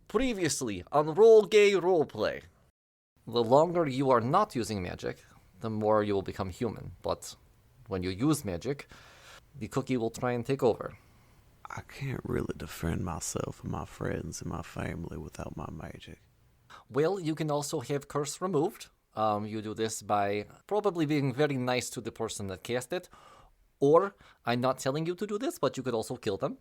Previously on Roll Gay Roleplay. The longer you are not using magic, the more you will become human. But when you use magic, the cookie will try and take over. I can't really defend myself and my friends and my family without my magic. Well, you can also have curse removed. You do this by probably being very nice to the person that cast it. Or, I'm not telling you to do this, but you could also kill them.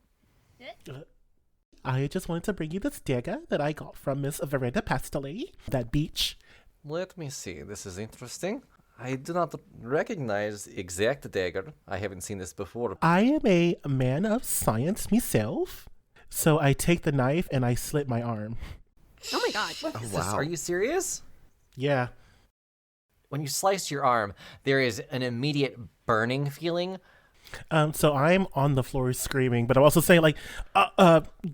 I just wanted to bring you this dagger that I got from Miss Verena Pastole, that beach. Let me see. This is interesting. I do not recognize the exact dagger. I haven't seen this before. I am a man of science myself, so I take the knife and I slit my arm. Oh my god. What is this? Are you serious? Yeah. When you slice your arm, there is an immediate burning feeling. So I'm on the floor screaming, but I'm also saying like,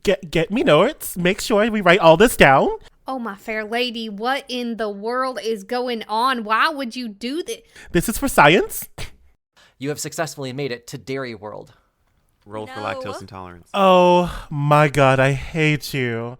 get me notes. Make sure we write all this down. Oh, my fair lady, what in the world is going on? Why would you do this? This is for science. You have successfully made it to Dairy World. Roll for lactose intolerance. Oh my god, I hate you.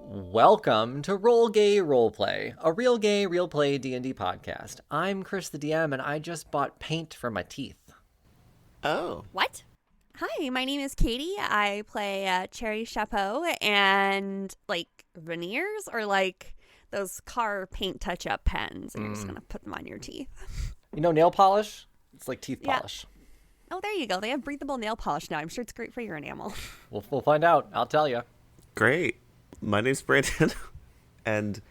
Welcome to Roll Gay Roleplay, a real gay, real play D&D podcast. I'm Chris the DM, and I just bought paint for my teeth. Oh. What? Hi, my name is Katie. I play Cherry Chapeau and veneers or those car paint touch-up pens, and you're just gonna put them on your teeth. You know nail polish? It's like teeth Yeah. polish. Oh, there you go. They have breathable nail polish now. I'm sure it's great for your enamel. We'll find out. I'll tell you. Great. My name's Brandon, and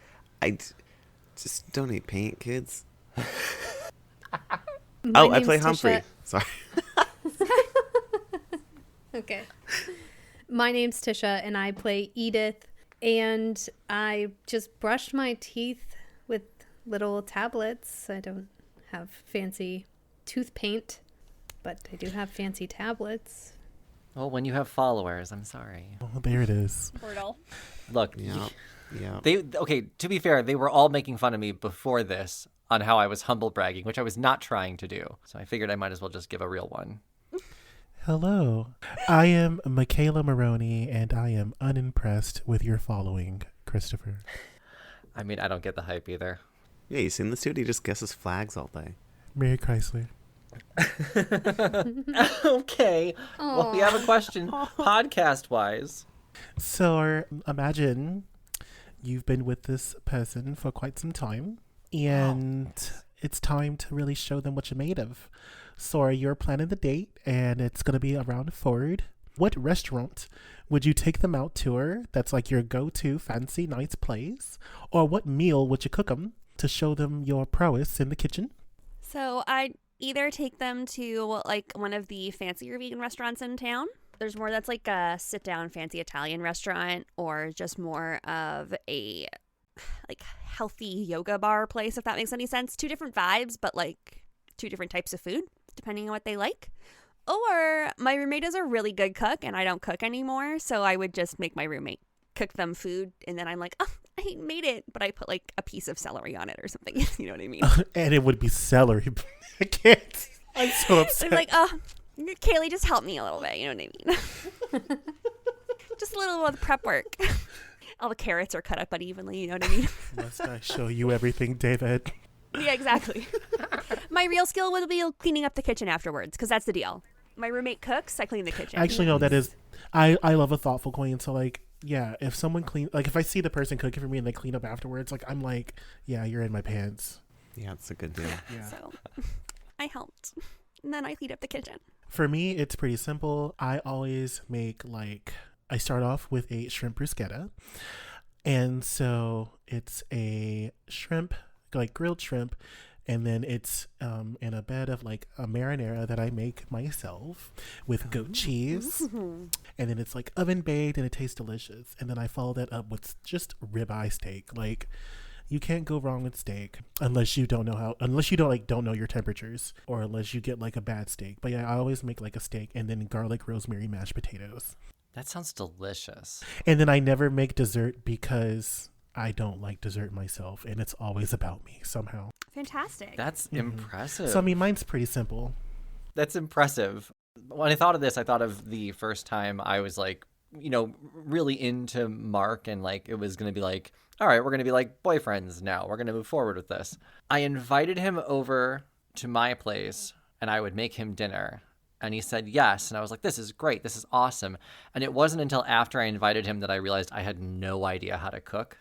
just don't eat paint, kids. I play Humphrey. Sorry. Okay. My name's Tisha, and I play Edith, and I just brushed my teeth with little tablets. I don't have fancy tooth paint, but I do have fancy tablets. Well, when you have followers, I'm sorry. Oh, there it is. Portal. Look, Yeah. to be fair, they were all making fun of me before this on how I was humble bragging, which I was not trying to do. So I figured I might as well just give a real one. Hello. I am Michaela Maroney, and I am unimpressed with your following, Christopher. I mean, I don't get the hype either. Yeah, you seen this dude? He just guesses flags all day. Mary Chrysler. Okay. Well, we have a question podcast-wise. So imagine you've been with this person for quite some time, and it's time to really show them what you're made of. So you're planning the date, and it's going to be around Ford. What restaurant would you take them out to? That's like your go-to fancy nice place. Or what meal would you cook them to show them your prowess in the kitchen? So I'd either take them to one of the fancier vegan restaurants in town. There's more that's like a sit-down fancy Italian restaurant, or just more of a healthy yoga bar place, if that makes any sense. Two different vibes, but two different types of food, depending on what they like. Or my roommate is a really good cook, and I don't cook anymore, so I would just make my roommate cook them food, and then I'm like, oh, I made it, but I put a piece of celery on it or something. You know what I mean? And it would be celery. I can't. I'm so upset. I'm like, Kaylee, just help me a little bit. You know what I mean? Just a little of the prep work. All the carrots are cut up unevenly. You know what I mean? Must I show you everything, David? Yeah, exactly. My real skill would be cleaning up the kitchen afterwards, because that's the deal. My roommate cooks, I clean the kitchen. Actually, no, that is, I love a thoughtful queen. So yeah, if someone if I see the person cooking for me and they clean up afterwards, I'm like, yeah, you're in my pants. Yeah, it's a good deal. Yeah. So I helped. And then I cleaned up the kitchen. For me, it's pretty simple. I always make I start off with a shrimp bruschetta. And so it's a shrimp, grilled shrimp. And then it's in a bed of a marinara that I make myself with goat cheese. And then it's oven baked and it tastes delicious. And then I follow that up with just ribeye steak. You can't go wrong with steak unless you don't don't know your temperatures, or unless you get like a bad steak. But yeah, I always make like a steak and then garlic rosemary mashed potatoes. That sounds delicious. And then I never make dessert because I don't like dessert myself, and it's always about me somehow. Fantastic. That's impressive. So I mean, mine's pretty simple. That's impressive. When I thought of this, I thought of the first time I was like, really into Mark, and like it was going to be like, all right, we're going to be like boyfriends now. We're going to move forward with this. I invited him over to my place and I would make him dinner. And he said yes. And I was like, this is great. This is awesome. And it wasn't until after I invited him that I realized I had no idea how to cook.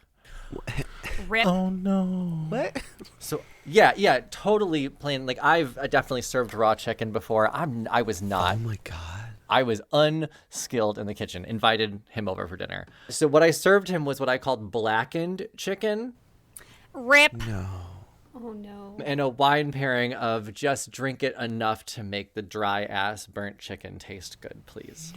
Rip. Oh no. What? So yeah, totally plain. Like I've definitely served raw chicken before. I was not. Oh my God. I was unskilled in the kitchen. Invited him over for dinner. So what I served him was what I called blackened chicken Rip. No. Oh no. and a wine pairing of just drink it enough to make the dry ass burnt chicken taste good, please.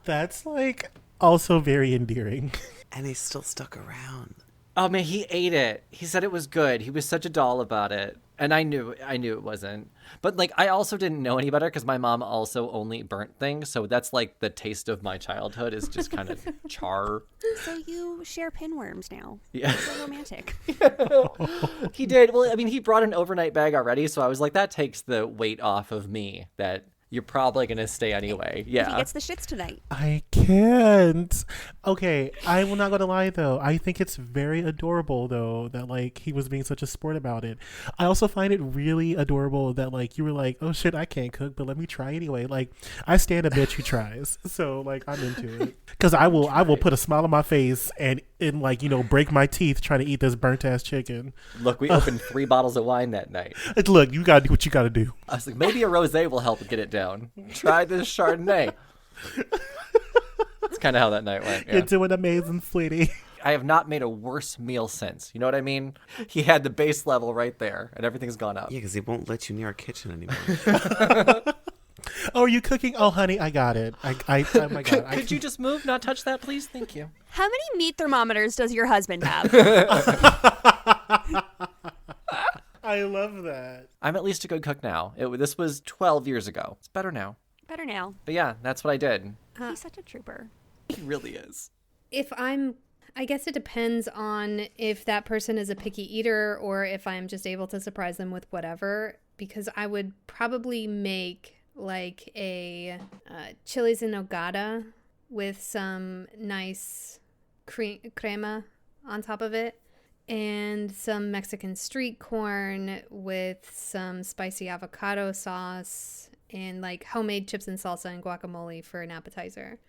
That's like also very endearing. And he still stuck around. Oh man, he ate it. He said it was good. He was such a doll about it. And I knew it wasn't. But like I also didn't know any better because my mom also only burnt things. So that's like the taste of my childhood is just kind of char. So you share pinworms now. Yeah. So romantic. He did. Well, I mean, he brought an overnight bag already. So I was like, that takes the weight off of me that you're probably going to stay anyway. He Yeah. gets the shits tonight. I can't. Okay, I will not go to lie though. I think it's very adorable though that like he was being such a sport about it. I also find it really adorable that like you were like, oh shit, I can't cook, but let me try anyway. Like I stand a bitch who tries, so like I'm into it because I will put a smile on my face and like break my teeth trying to eat this burnt ass chicken. Look, we opened 3 bottles of wine that night. Look, you gotta do what you gotta do. I was like, maybe a rosé will help get it down. Try this Chardonnay. That's kind of how that night went. Yeah. You're doing amazing, sweetie. I have not made a worse meal since. You know what I mean? He had the base level right there, and everything's gone up. Yeah, because he won't let you near our kitchen anymore. Oh, are you cooking? Oh, honey, I got it. Oh my God. Could you just move? Not touch that, please? Thank you. How many meat thermometers does your husband have? I love that. I'm at least a good cook now. This was 12 years ago. It's better now. Better now. But yeah, that's what I did. He's such a trooper. He really is. I guess it depends on if that person is a picky eater or if I'm just able to surprise them with whatever, because I would probably make like a chilies en nogada with some nice crema on top of it, and some Mexican street corn with some spicy avocado sauce, and like homemade chips and salsa and guacamole for an appetizer.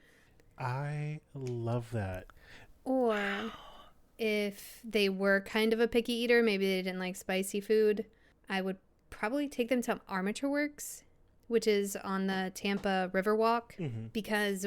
I love that. Or if they were kind of a picky eater, maybe they didn't like spicy food, I would probably take them to Armature Works, which is on the Tampa Riverwalk, because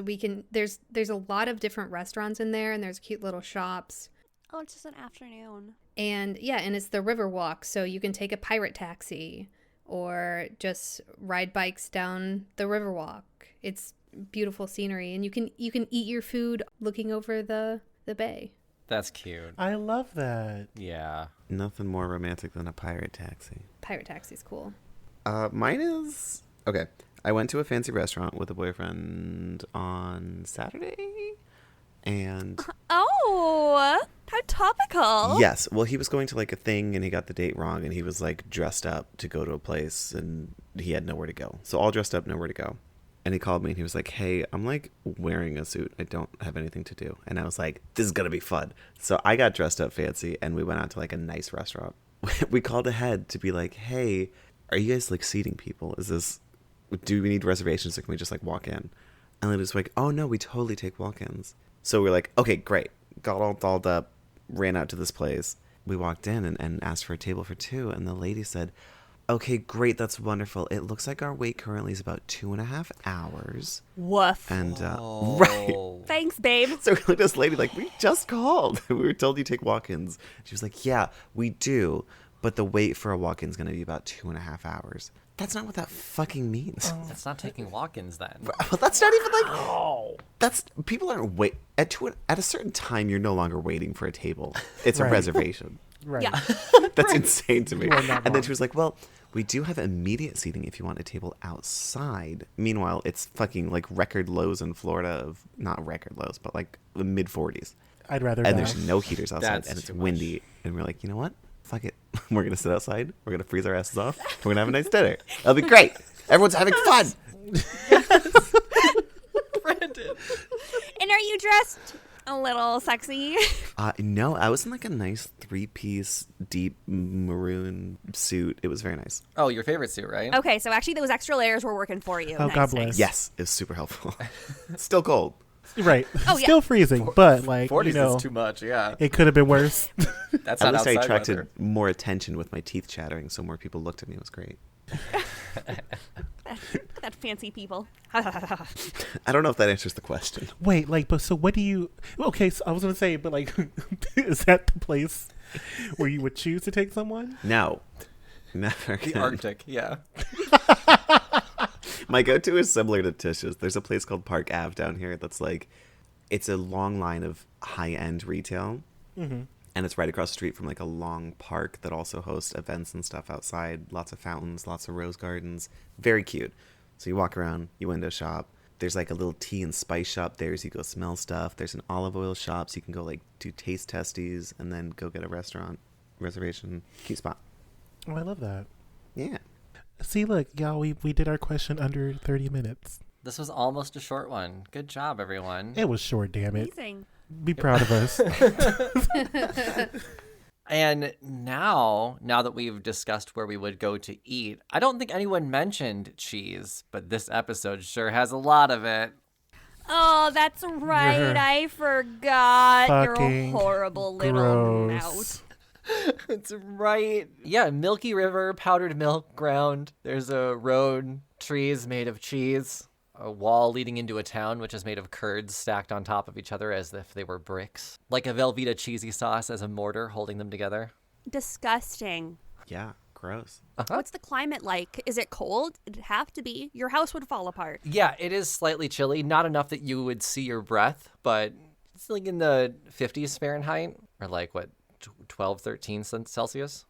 there's a lot of different restaurants in there, and there's cute little shops. Oh, it's just an afternoon. And yeah, and it's the Riverwalk, so you can take a pirate taxi or just ride bikes down the Riverwalk. It's beautiful scenery, and you can eat your food looking over the bay. That's cute. I love that. Yeah. Nothing more romantic than a pirate taxi. Pirate taxi's cool. Mine is... Okay. I went to a fancy restaurant with a boyfriend on Saturday. And... Oh, how topical. Yes. Well, he was going to like a thing and he got the date wrong. And he was like dressed up to go to a place and he had nowhere to go. So all dressed up, nowhere to go. And he called me and he was like, hey, I'm like wearing a suit. I don't have anything to do. And I was like, this is going to be fun. So I got dressed up fancy and we went out to like a nice restaurant. We called ahead to be like, hey, are you guys like seating people? Do we need reservations or can we just like walk in? And they was like, oh no, we totally take walk-ins. So we're like, okay, great. Got all dolled up, ran out to this place. We walked in and asked for a table for 2. And the lady said, okay, great, that's wonderful. It looks like our wait currently is about 2.5 hours. Woof. And, Oh. right. Thanks, babe. So we looked at this lady like, we just called. We were told you take walk-ins. She was like, yeah, we do. but the wait for a walk-in is going to be about 2.5 hours. That's not what that fucking means. That's not taking walk-ins then. Well, that's not even like. That's people aren't wait at a certain time. You're no longer waiting for a table. It's a Right. reservation. Right. Yeah. That's insane to me. You are not And then wrong. she was like, "Well, we do have immediate seating if you want a table outside." Meanwhile, it's fucking like record lows in Florida of not record lows, but like the mid 40s, I'd rather and die. there's no heaters outside, That's and it's too much. windy, and we're like, you know what? Fuck it. We're gonna sit outside. We're gonna freeze our asses off. We're gonna have a nice dinner. It'll be great. Everyone's having fun. Brandon. And are you dressed a little sexy? No, I was in like a nice 3-piece deep maroon suit. It was very nice. Oh, your favorite suit, right? Okay, so actually those extra layers were working for you. Oh, Nice, God nice. bless. Yes, it was super helpful. Still cold. Right. Oh, yeah. Still freezing, but like, 40s you know, is too much, yeah. it could have been worse. That's At not least I outside attracted weather. more attention with my teeth chattering, so more people looked at me. It was great. That fancy people. I don't know if that answers the question. Wait, like, but so what do you? Okay, so I was gonna say, but like, is that the place where you would choose to take someone? No. Never. The again. Arctic, yeah. My go-to is similar to Tish's. There's a place called Park Ave down here that's like, it's a long line of high-end retail. Mm-hmm. And it's right across the street from like a long park that also hosts events and stuff outside. Lots of fountains, lots of rose gardens. Very cute. So you walk around, you window shop. There's like a little tea and spice shop there, so you go smell stuff. There's an olive oil shop, so you can go like do taste testies and then go get a restaurant reservation. Cute spot. Oh, I love that. Yeah. See, look, y'all, we did our question under 30 minutes. This was almost a short one. Good job, everyone. It was short, damn it. Amazing. Be proud of us. And now that we've discussed where we would go to eat, I don't think anyone mentioned cheese, but this episode sure has a lot of it. Oh, that's right. You're I forgot. You're a fucking horrible little gross. mouse. That's right. Yeah, Milky River, powdered milk ground. There's a road, trees made of cheese, a wall leading into a town which is made of curds stacked on top of each other as if they were bricks, like a Velveeta cheesy sauce as a mortar holding them together. Disgusting. Yeah. Gross. What's the climate like? Is it cold? It'd have to be. Your house would fall apart. Yeah, it is slightly chilly. Not enough that you would see your breath, but it's like in the 50s Fahrenheit, or like, what, 12, 13 Celsius?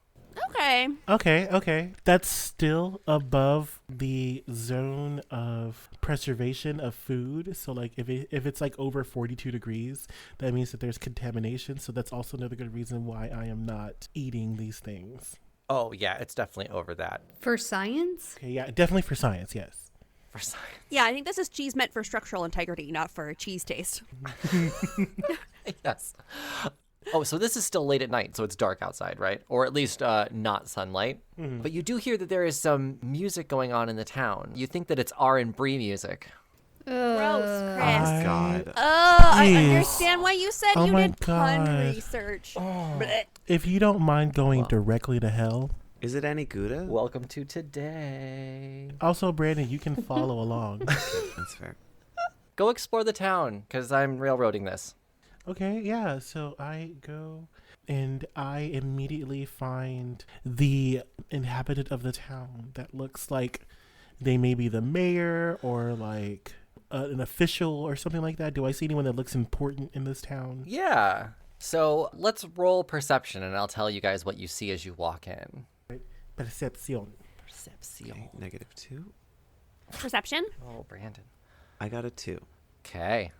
Okay. Okay. That's still above the zone of preservation of food. So, like, if it's like over 42 degrees, that means that there's contamination. So that's also another good reason why I am not eating these things. Oh, yeah, it's definitely over that. For science? Okay, yeah, definitely for science, yes. For science. Yeah, I think this is cheese meant for structural integrity, not for cheese taste. Yes. Oh, so this is still late at night, so it's dark outside, right? Or at least not sunlight. But you do hear that there is some music going on in the town. You think that it's R&B music. Gross, Chris. I- God. I Jeez. understand why you said Oh you my did pun God. research. Blech. If you don't mind going directly to hell. Is it any Gouda? Welcome to today. Also, Brandon, you can follow along. That's fair. Go explore the town, because I'm railroading this. Okay, yeah. So I go and I immediately find the inhabitant of the town that looks like they may be the mayor or like an official or something like that. Do I see anyone that looks important in this town? Yeah. So let's roll perception, and I'll tell you guys what you see as you walk in. Percepcion. Perception. Okay, -2. Perception? Oh, Brandon. I got a 2. Okay.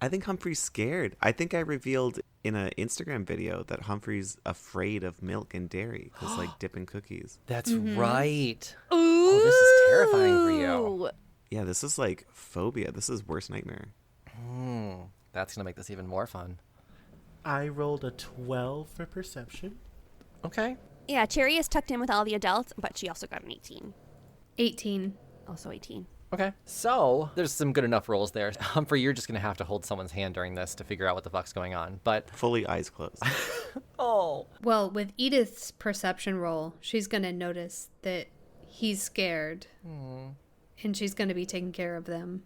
I think Humphrey's scared. I think I revealed in an Instagram video that Humphrey's afraid of milk and dairy because like dipping cookies. That's right. Ooh. Oh, this is terrifying for you. Yeah, this is like phobia. This is worst nightmare. That's going to make this even more fun. I rolled a 12 for perception. Okay. Yeah, Cherry is tucked in with all the adults, but she also got an 18. 18. Also 18. Okay. So there's some good enough rolls there. Humphrey, you're just going to have to hold someone's hand during this to figure out what the fuck's going on. But, Fully eyes closed. oh. Well, with Edith's perception roll, she's going to notice that he's scared. And she's going to be taking care of them.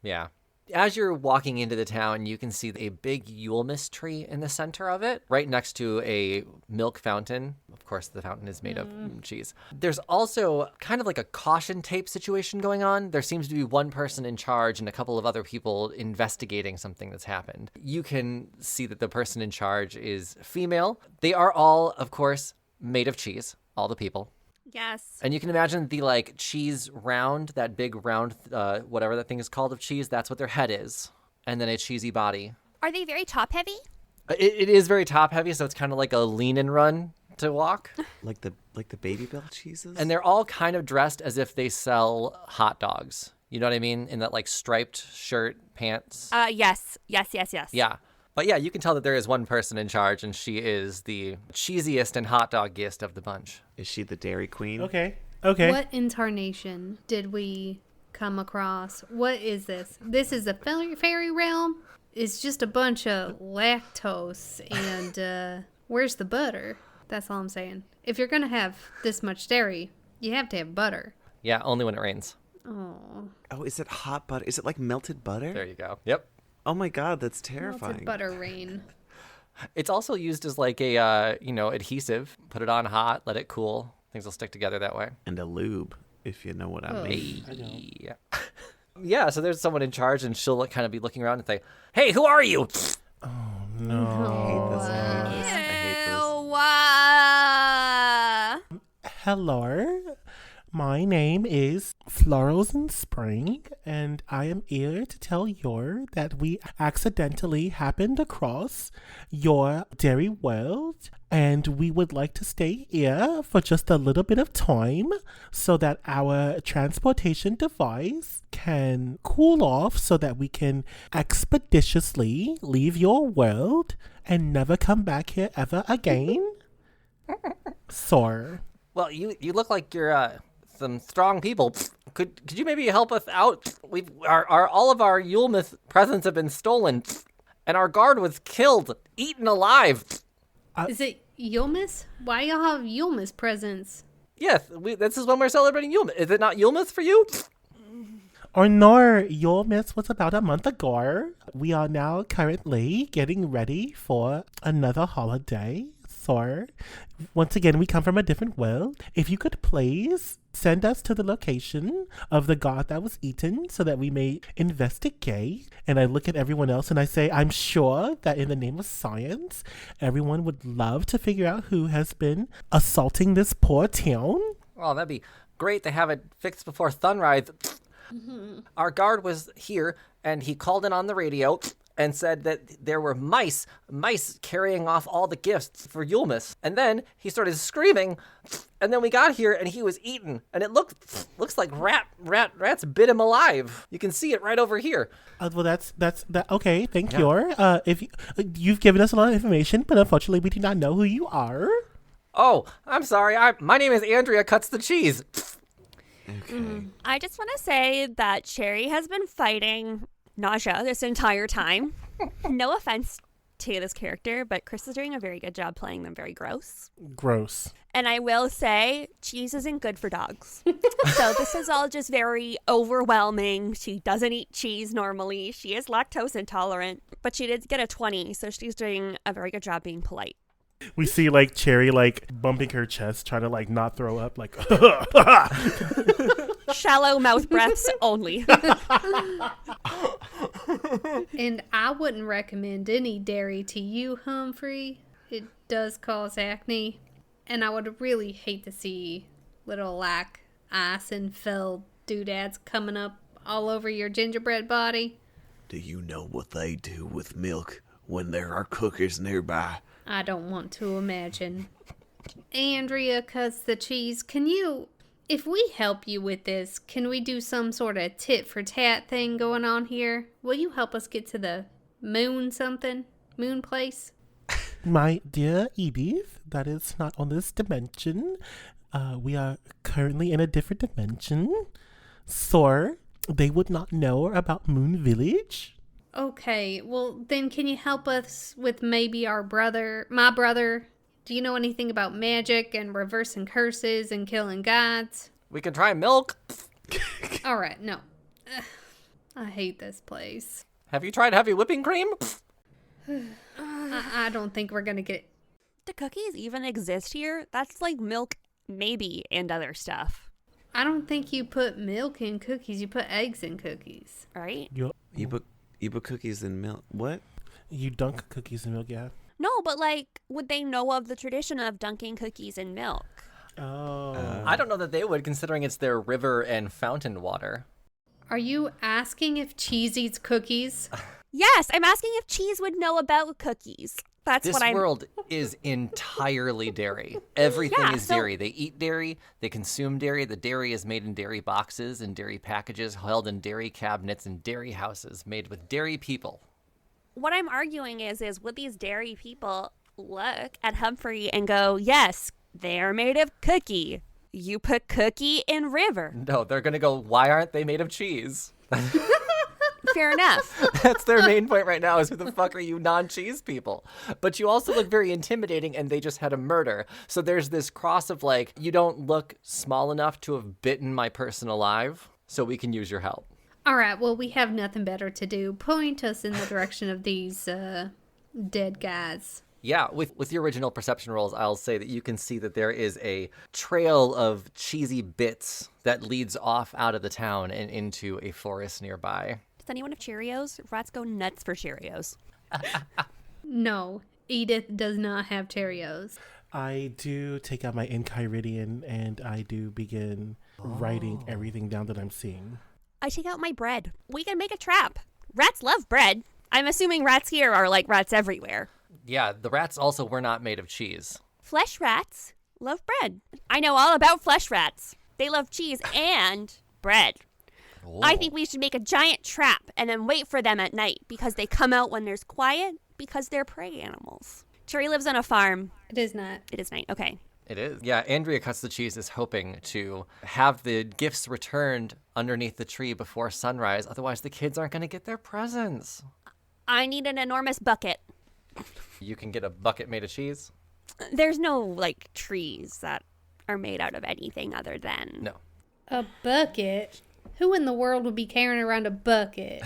Yeah. As you're walking into the town, you can see a big Yulemas tree in the center of it, right next to a milk fountain. Of course, the fountain is made of cheese. There's also kind of like a caution tape situation going on. There seems to be one person in charge and a couple of other people investigating something that's happened. You can see that the person in charge is female. They are all, of course, made of cheese, all the people. Yes. And you can imagine the like cheese round, that big round, whatever that thing is called of cheese, that's what their head is. And then a cheesy body. Are they very top heavy? It is very top heavy, so it's kind of like a lean and run to walk. Like the Baby Bell cheeses? And they're all kind of dressed as if they sell hot dogs. You know what I mean? In that like striped shirt, pants. Yes. Yeah. But yeah, you can tell that there is one person in charge, and she is the cheesiest and hot doggiest of the bunch. Is she the Dairy Queen? Okay. What incarnation did we come across? What is this? This is a fairy realm? It's just a bunch of lactose and where's the butter? That's all I'm saying. If you're going to have this much dairy, you have to have butter. Yeah, only when it rains. Oh, is it hot butter? Is it like melted butter? There you go. Yep. Oh my God, that's terrifying. Melted butter rain. It's also used as like a, adhesive. Put it on hot, let it cool. Things will stick together that way. And a lube, if you know what I mean. Yeah. Yeah, so there's someone in charge, and she'll kind of be looking around and say, "Hey, who are you?" No. I hate this. Hello. My name is Florals in Spring, and I am here to tell you that we accidentally happened across your dairy world, and we would like to stay here for just a little bit of time so that our transportation device can cool off so that we can expeditiously leave your world and never come back here ever again. Sir. Well, you look like you're some strong people. Could you maybe help us out? All of our Yulemas presents have been stolen, and our guard was killed, eaten alive. Is it Yulemas? Why y'all have Yulemas presents? Yes, this is when we're celebrating Yulemas. Is it not Yulemas for you? Or no, your miss was about a month ago. We are now currently getting ready for another holiday. So, once again, we come from a different world. If you could please send us to the location of the god that was eaten so that we may investigate. And I look at everyone else and I say, I'm sure that in the name of science, everyone would love to figure out who has been assaulting this poor town. Well, that'd be great to have it fixed before sunrise. Our guard was here, and he called in on the radio and said that there were mice carrying off all the gifts for Yulemas. And then he started screaming, and then we got here, and he was eaten. And it looks like rats bit him alive. You can see it right over here. Well, that's okay. Thank you. If you've given us a lot of information, but unfortunately, we do not know who you are. Oh, I'm sorry. My name is Andrea Cuts the Cheese. Okay. I just want to say that Cherry has been fighting nausea this entire time. No offense to this character, but Chris is doing a very good job playing them very gross. Gross. And I will say, cheese isn't good for dogs. So this is all just very overwhelming. She doesn't eat cheese normally. She is lactose intolerant, but she did get a 20, so she's doing a very good job being polite. We see like Cherry like bumping her chest, trying to like not throw up, like Shallow mouth breaths only. And I wouldn't recommend any dairy to you, Humphrey. It does cause acne. And I would really hate to see little like ice and filled doodads coming up all over your gingerbread body. Do you know what they do with milk when there are cookers nearby? I don't want to imagine. Andrea Cuts the Cheese, if we help you with this, can we do some sort of tit for tat thing going on here? Will you help us get to the moon place? My dear Edith, that is not on this dimension. We are currently in a different dimension. So, they would not know about Moon Village. Okay, well then can you help us with maybe my brother? Do you know anything about magic and reversing curses and killing gods? We can try milk. Alright, no. Ugh, I hate this place. Have you tried heavy whipping cream? I don't think we're going to get... Do cookies even exist here? That's like milk, maybe, and other stuff, I don't think you put milk in cookies. You put eggs in cookies. right? You put cookies in milk. What? You dunk cookies in milk, yeah. No, but like, would they know of the tradition of dunking cookies in milk? Oh. I don't know that they would, considering it's their river and fountain water. Are you asking if cheese eats cookies? Yes, I'm asking if cheese would know about cookies. That's This what I'm... world is entirely dairy. Everything Yeah, is so- dairy. They eat dairy. They consume dairy. The dairy is made in dairy boxes and dairy packages, held in dairy cabinets and dairy houses made with dairy people. What I'm arguing is would these dairy people look at Humphrey and go, yes, they're made of cookie. You put cookie in river. No, they're going to go, why aren't they made of cheese? Fair enough. That's their main point right now is who the fuck are you non-cheese people? But you also look very intimidating and they just had a murder. So there's this cross of like, you don't look small enough to have bitten my person alive, so we can use your help. All right, well, we have nothing better to do. Point us in the direction of these dead guys. Yeah, with your original perception rolls, I'll say that you can see that there is a trail of cheesy bits that leads off out of the town and into a forest nearby. Does anyone have Cheerios? Rats go nuts for Cheerios. No, Edith does not have Cheerios. I do take out my Enchiridion and I do begin writing everything down that I'm seeing. I take out my bread. We can make a trap. Rats love bread. I'm assuming rats here are like rats everywhere. Yeah, the rats also were not made of cheese. Flesh rats love bread. I know all about flesh rats. They love cheese and bread. I think we should make a giant trap and then wait for them at night because they come out when there's quiet because they're prey animals. Cherry lives on a farm. It is not. It is night. Okay. It is. Yeah, Andrea Cuts the Cheese is hoping to have the gifts returned underneath the tree before sunrise. Otherwise, the kids aren't going to get their presents. I need an enormous bucket. You can get a bucket made of cheese? There's no, like, trees that are made out of anything other than... No. A bucket? Who in the world would be carrying around a bucket?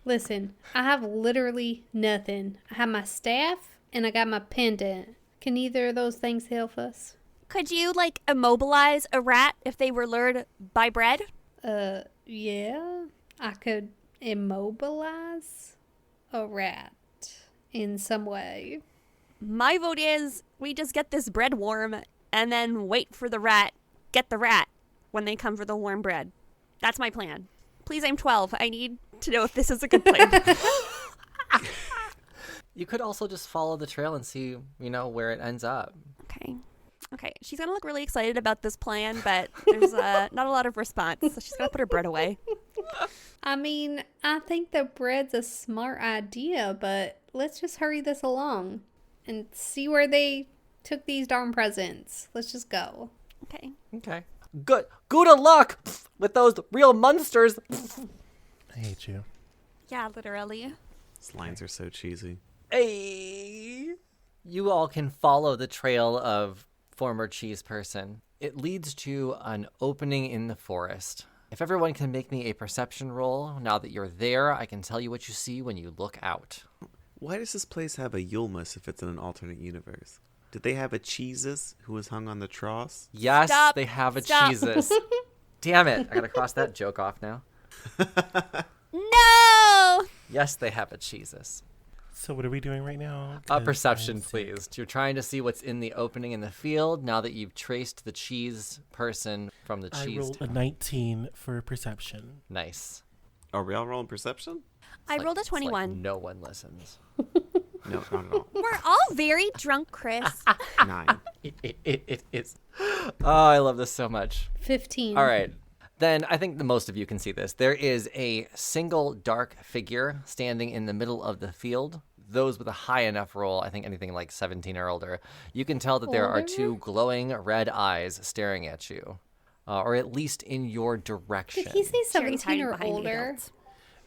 Listen, I have literally nothing. I have my staff and I got my pendant. Can either of those things help us? Could you, like, immobilize a rat if they were lured by bread? Yeah. I could immobilize a rat in some way. My vote is we just get this bread warm and then wait for the rat, get the rat when they come for the warm bread. That's my plan. Please, I'm 12. I need to know if this is a good plan. You could also just follow the trail and see, where it ends up. Okay. She's going to look really excited about this plan, but there's not a lot of response, so she's going to put her bread away. I mean, I think the bread's a smart idea, but let's just hurry this along and see where they took these darn presents. Let's just go. Okay. Good luck with those real monsters. I hate you. Yeah, literally. These lines are so cheesy. Hey. You all can follow the trail of former cheese person. It leads to an opening in the forest. If everyone can make me a perception roll, now that you're there, I can tell you what you see when you look out. Why does this place have a Yulemas if it's in an alternate universe? Did they have a Cheesus who was hung on the tross? Yes, Stop. they have a Stop. cheeses. Damn it. I gotta cross that joke off now. No! Yes, they have a cheeses. So what are we doing right now? Perception, please. You're trying to see what's in the opening in the field now that you've traced the cheese person from the I cheese. rolled a 19 for perception. Nice. Are we all rolling perception? I rolled a It's like 21. no one listens. No, not at all. We're all very drunk, Chris. 9. It is. Oh, I love this so much. 15. All right. Then I think the most of you can see this. There is a single dark figure standing in the middle of the field. Those with a high enough roll, I think anything like 17 or older, you can tell that there are Older? two glowing red eyes staring at you, or at least in your direction. Did he say Cherry's 17 hiding or behind the older? hills.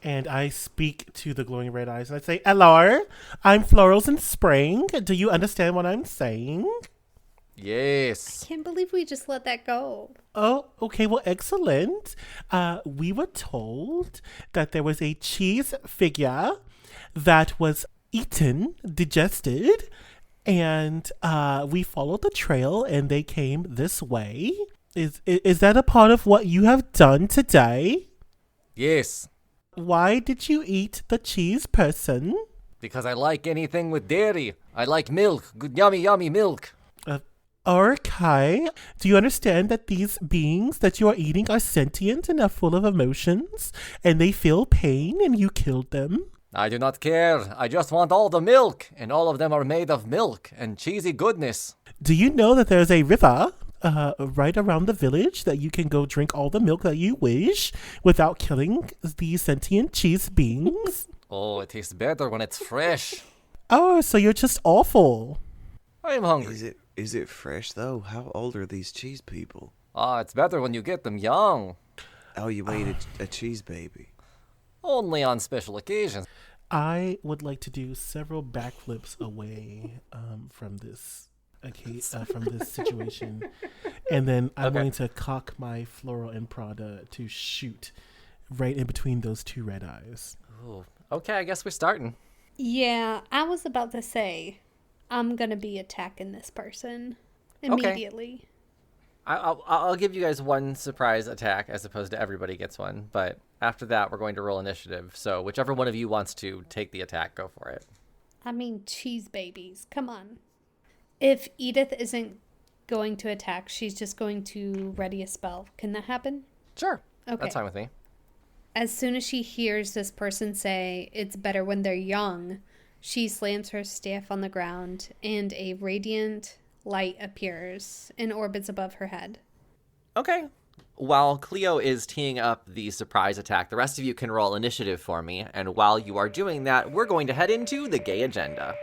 And I speak to the glowing red eyes and I say, "Hello, I'm Florals in Spring. Do you understand what I'm saying?" Yes. Can't believe we just let that go. Oh, okay. Well, excellent. We were told that there was a cheese figure that was eaten, digested, and we followed the trail and they came this way. Is that a part of what you have done today? Yes. Why did you eat the cheese person? Because I like anything with dairy. I like milk. Good, yummy, yummy milk. Okay. Do you understand that these beings that you are eating are sentient and are full of emotions and they feel pain and you killed them? I do not care. I just want all the milk. And all of them are made of milk and cheesy goodness. Do you know that there's a river right around the village that you can go drink all the milk that you wish without killing these sentient cheese beings? Oh, it tastes better when it's fresh. Oh, so you're just awful. I'm hungry. Is it fresh though? How old are these cheese people? It's better when you get them young. Oh, you made a cheese baby. Only on special occasions. I would like to do several backflips away from this from this situation, and then I'm going to cock my Floral and Prada to shoot right in between those two red eyes. Ooh. Okay, I guess we're starting. Yeah, I was about to say, I'm going to be attacking this person immediately. I'll give you guys one surprise attack as opposed to everybody gets one. But after that, we're going to roll initiative. So whichever one of you wants to take the attack, go for it. I mean, cheese babies. Come on. If Edith isn't going to attack, she's just going to ready a spell. Can that happen? Sure. Okay. That's fine with me. As soon as she hears this person say it's better when they're young, she slams her staff on the ground and a radiant light appears and orbits above her head. Okay. While Cleo is teeing up the surprise attack, the rest of you can roll initiative for me. And while you are doing that, we're going to head into the gay agenda.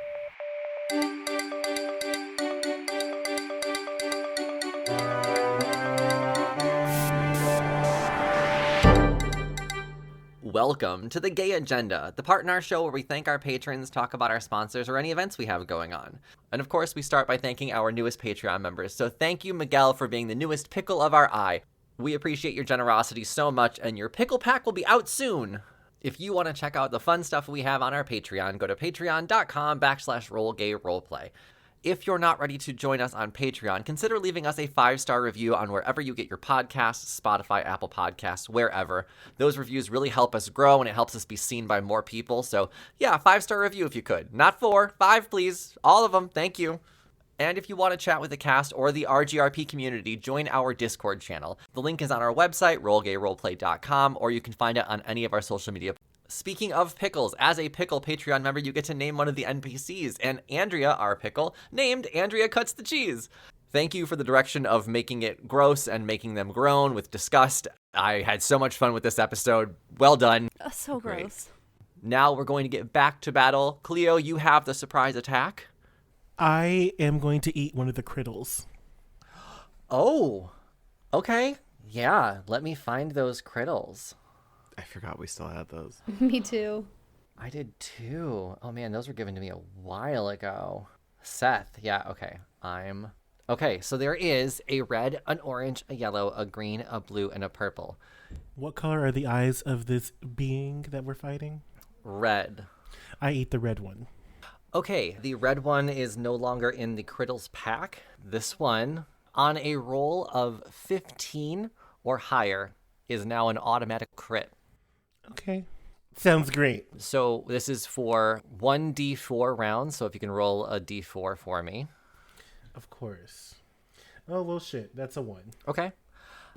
Welcome to the Gay Agenda, the part in our show where we thank our patrons, talk about our sponsors, or any events we have going on. And of course, we start by thanking our newest Patreon members. So thank you, Miguel, for being the newest pickle of our eye. We appreciate your generosity so much, and your pickle pack will be out soon. If you want to check out the fun stuff we have on our Patreon, go to patreon.com/rollgayroleplay. If you're not ready to join us on Patreon, consider leaving us a 5-star review on wherever you get your podcasts, Spotify, Apple Podcasts, wherever. Those reviews really help us grow and it helps us be seen by more people. So yeah, 5-star review if you could. Not 4, 5 please. All of them, thank you. And if you want to chat with the cast or the RGRP community, join our Discord channel. The link is on our website, rollgayroleplay.com, or you can find it on any of our social media. Speaking of pickles, as a pickle Patreon member, you get to name one of the NPCs, and Andrea, our pickle, named Andrea Cuts the Cheese. Thank you for the direction of making it gross and making them groan with disgust. I had so much fun with this episode. Well done. That's so Great. gross. Now we're going to get back to battle. Cleo, you have the surprise attack. I am going to eat one of the crittles. Oh, okay. Yeah, let me find those crittles. I forgot we still had those. Me too. I did too. Oh man, those were given to me a while ago. Seth, yeah, okay. Okay, so there is a red, an orange, a yellow, a green, a blue, and a purple. What color are the eyes of this being that we're fighting? Red. I eat the red one. Okay, the red one is no longer in the crittles pack. This one, on a roll of 15 or higher, is now an automatic crit. Okay. Sounds great. So this is for 1d4 rounds, so if you can roll a d4 for me. Of course. Oh, well, shit. That's a 1. Okay.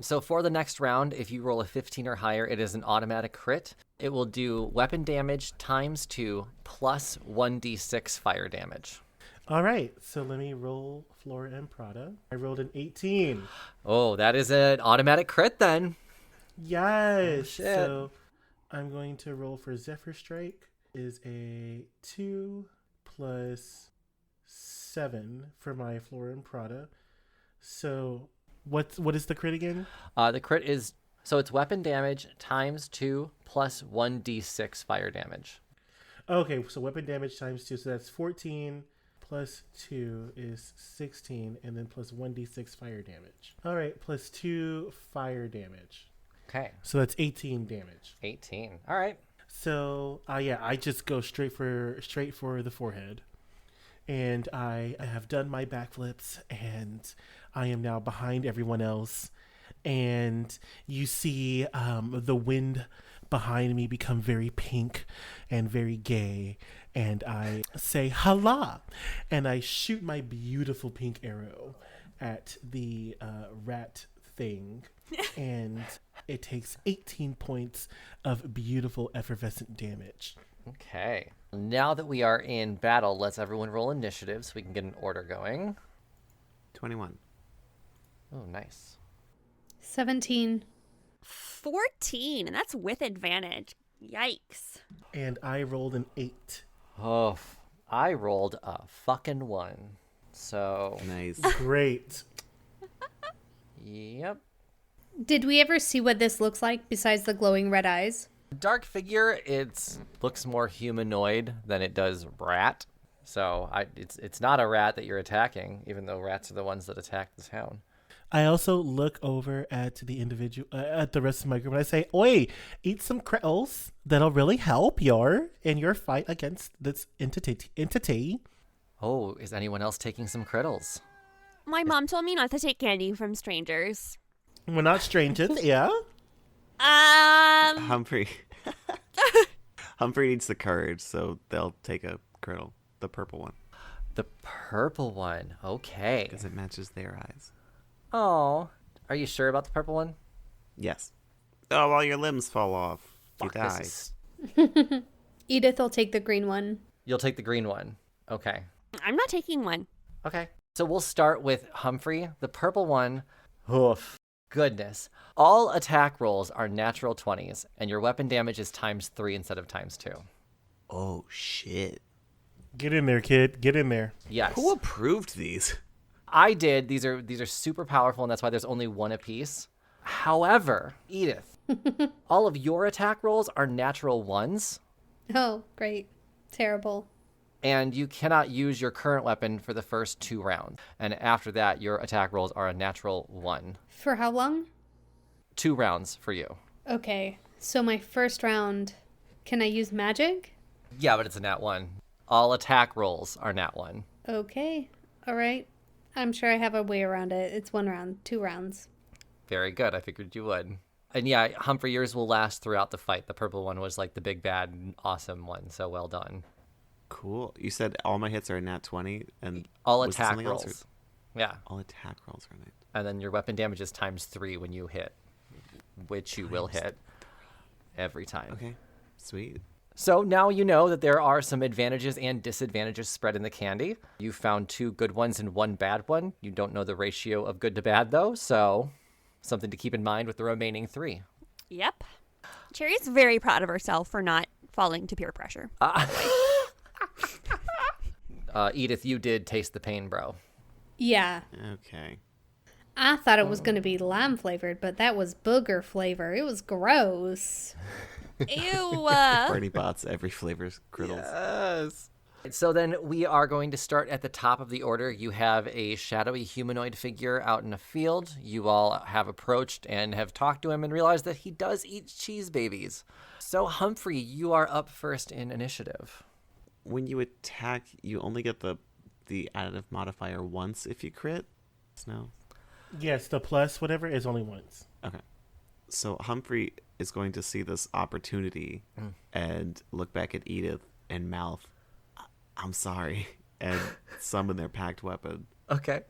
So for the next round, if you roll a 15 or higher, it is an automatic crit. It will do weapon damage times 2 plus 1d6 fire damage. All right. So let me roll Flora and Prada. I rolled an 18. Oh, that is an automatic crit then. Yes. shit. So I'm going to roll for Zephyr Strike is a 2 plus 7 for my Flora and Prada. So what is the crit again? The crit is, so it's weapon damage times 2 plus 1d6 fire damage. Okay, so weapon damage times 2, so that's 14 plus 2 is 16, and then plus 1d6 fire damage. All right, plus 2 fire damage. Okay. So that's 18 damage. 18. All right. So, yeah, I just go straight for the forehead. And I have done my backflips, and I am now behind everyone else. And you see the wind behind me become very pink and very gay. And I say, "Hala!" And I shoot my beautiful pink arrow at the rat thing. And it takes 18 points of beautiful effervescent damage. Okay. Now that we are in battle, let's everyone roll initiative so we can get an order going. 21. Oh, nice. 17. 14, and that's with advantage. Yikes. And I rolled an 8. Oh, I rolled a fucking 1. So, Nice. Great. yep. Did we ever see what this looks like besides the glowing red eyes? Dark figure, it looks more humanoid than it does rat. So it's not a rat that you're attacking, even though rats are the ones that attack the town. I also look over at the individual, at the rest of my group, and I say, "Oi, eat some krittles. That'll really help in your fight against this entity." Oh, is anyone else taking some crittles? My mom told me not to take candy from strangers. We're not strangers, yeah? Humphrey. Humphrey needs the courage, so they'll take a criddle. The purple one. The purple one. Okay. Because it matches their eyes. Oh, are you sure about the purple one? Yes. Oh, well, your limbs fall off. Fuck, You die. this Edith will take the green one. You'll take the green one. Okay. I'm not taking one. Okay. So we'll start with Humphrey. The purple one. Oof. Goodness. All attack rolls are natural 20s, and your weapon damage is ×3 instead of ×2. Oh, shit. Get in there, kid. Get in there. Yes. Who approved these? I did. These are super powerful, and that's why there's only one apiece. However, Edith, all of your attack rolls are natural 1s, Oh, great. Terrible. and you cannot use your current weapon for the first 2 rounds. And after that, your attack rolls are a natural 1. For how long? 2 rounds for you. Okay. So my first round, can I use magic? Yeah, but it's a nat 1. All attack rolls are nat 1. Okay. All right. I'm sure I have a way around it. It's 1 round, 2 rounds. Very good. I figured you would. And yeah, Humphrey, yours will last throughout the fight. The purple one was like the big, bad, awesome one. So well done. Cool. You said all my hits are a nat 20, and All was there attack something else, rolls. or- Yeah. All attack rolls are nat. And then your weapon damage is ×3 when you hit, which you will hit every time. Okay. Sweet. So now you know that there are some advantages and disadvantages spread in the candy. You found 2 good ones and 1 bad one. You don't know the ratio of good to bad, though, so something to keep in mind with the remaining 3. Yep. Cherry's very proud of herself for not falling to peer pressure. Edith, you did taste the pain, bro. Yeah. Okay. I thought it was going to be lime flavored, but that was booger flavor. It was gross. Ew. Bernie bots every flavor's criddles. Yes. So then we are going to start at the top of the order. You have a shadowy humanoid figure out in a field. You all have approached and have talked to him and realized that he does eat cheese babies. So Humphrey, you are up first in initiative. When you attack, you only get the additive modifier once if you crit. No. Yes, the plus whatever is only once. Okay. So Humphrey is going to see this opportunity and look back at Edith and mouth, "I'm sorry," and summon their packed weapon. Okay.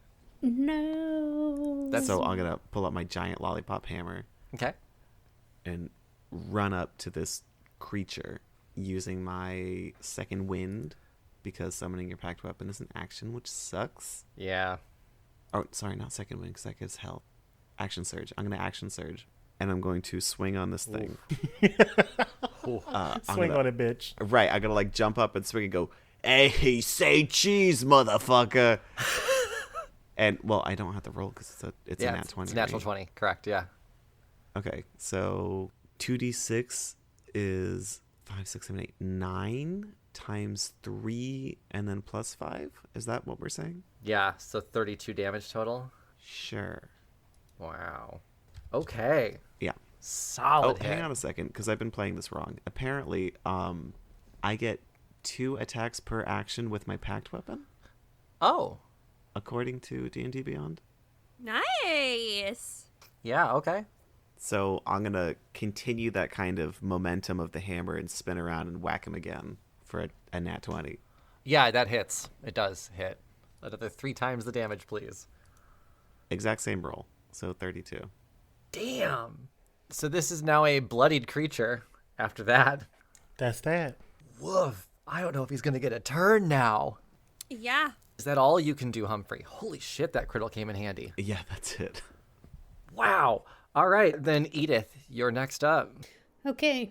No. So I'm going to pull out my giant lollipop hammer Okay. and run up to this creature using my second wind, because summoning your packed weapon is an action, which sucks. Yeah. Oh, sorry, not second wind, because that gives health. Action surge. I'm going to action surge, and I'm going to swing on this thing. Swing on it, bitch. Right, I'm going to like jump up and swing and go, "Hey, say cheese, motherfucker." And, well, I don't have to roll because it's a nat 20. It's a natural right? 20. Correct, yeah. Okay, so 2d6 is 5, 6, 7, 8, 9. times 3 and then plus 5. Is that what we're saying? Yeah, so 32 damage total. Sure. Wow. Okay. Yeah. Solid Oh, hit. hang on a second, because I've been playing this wrong. Apparently, I get 2 attacks per action with my packed weapon, Oh. according to D&D Beyond. Nice. Yeah, okay. So I'm going to continue that kind of momentum of the hammer and spin around and whack him again for a nat 20. Yeah, that hits. It does hit. Another 3 times the damage, please. Exact same roll. So 32. Damn. So this is now a bloodied creature after that. That's that. Woof. I don't know if he's going to get a turn now. Yeah. Is that all you can do, Humphrey? Holy shit, that critical came in handy. Yeah, that's it. Wow. All right, then Edith, you're next up. Okay.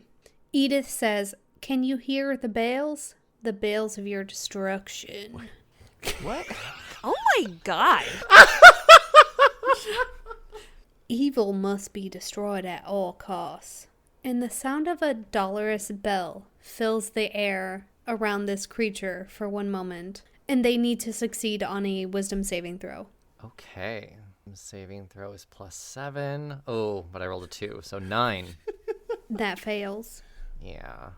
Edith says, "Can you hear the bells? The bells of your destruction." What? Oh my god. Evil must be destroyed at all costs. And the sound of a dolorous bell fills the air around this creature for one moment. And they need to succeed on a wisdom saving throw. Okay. Saving throw is +7. Oh, but I rolled a 2, so 9. That fails. Yeah.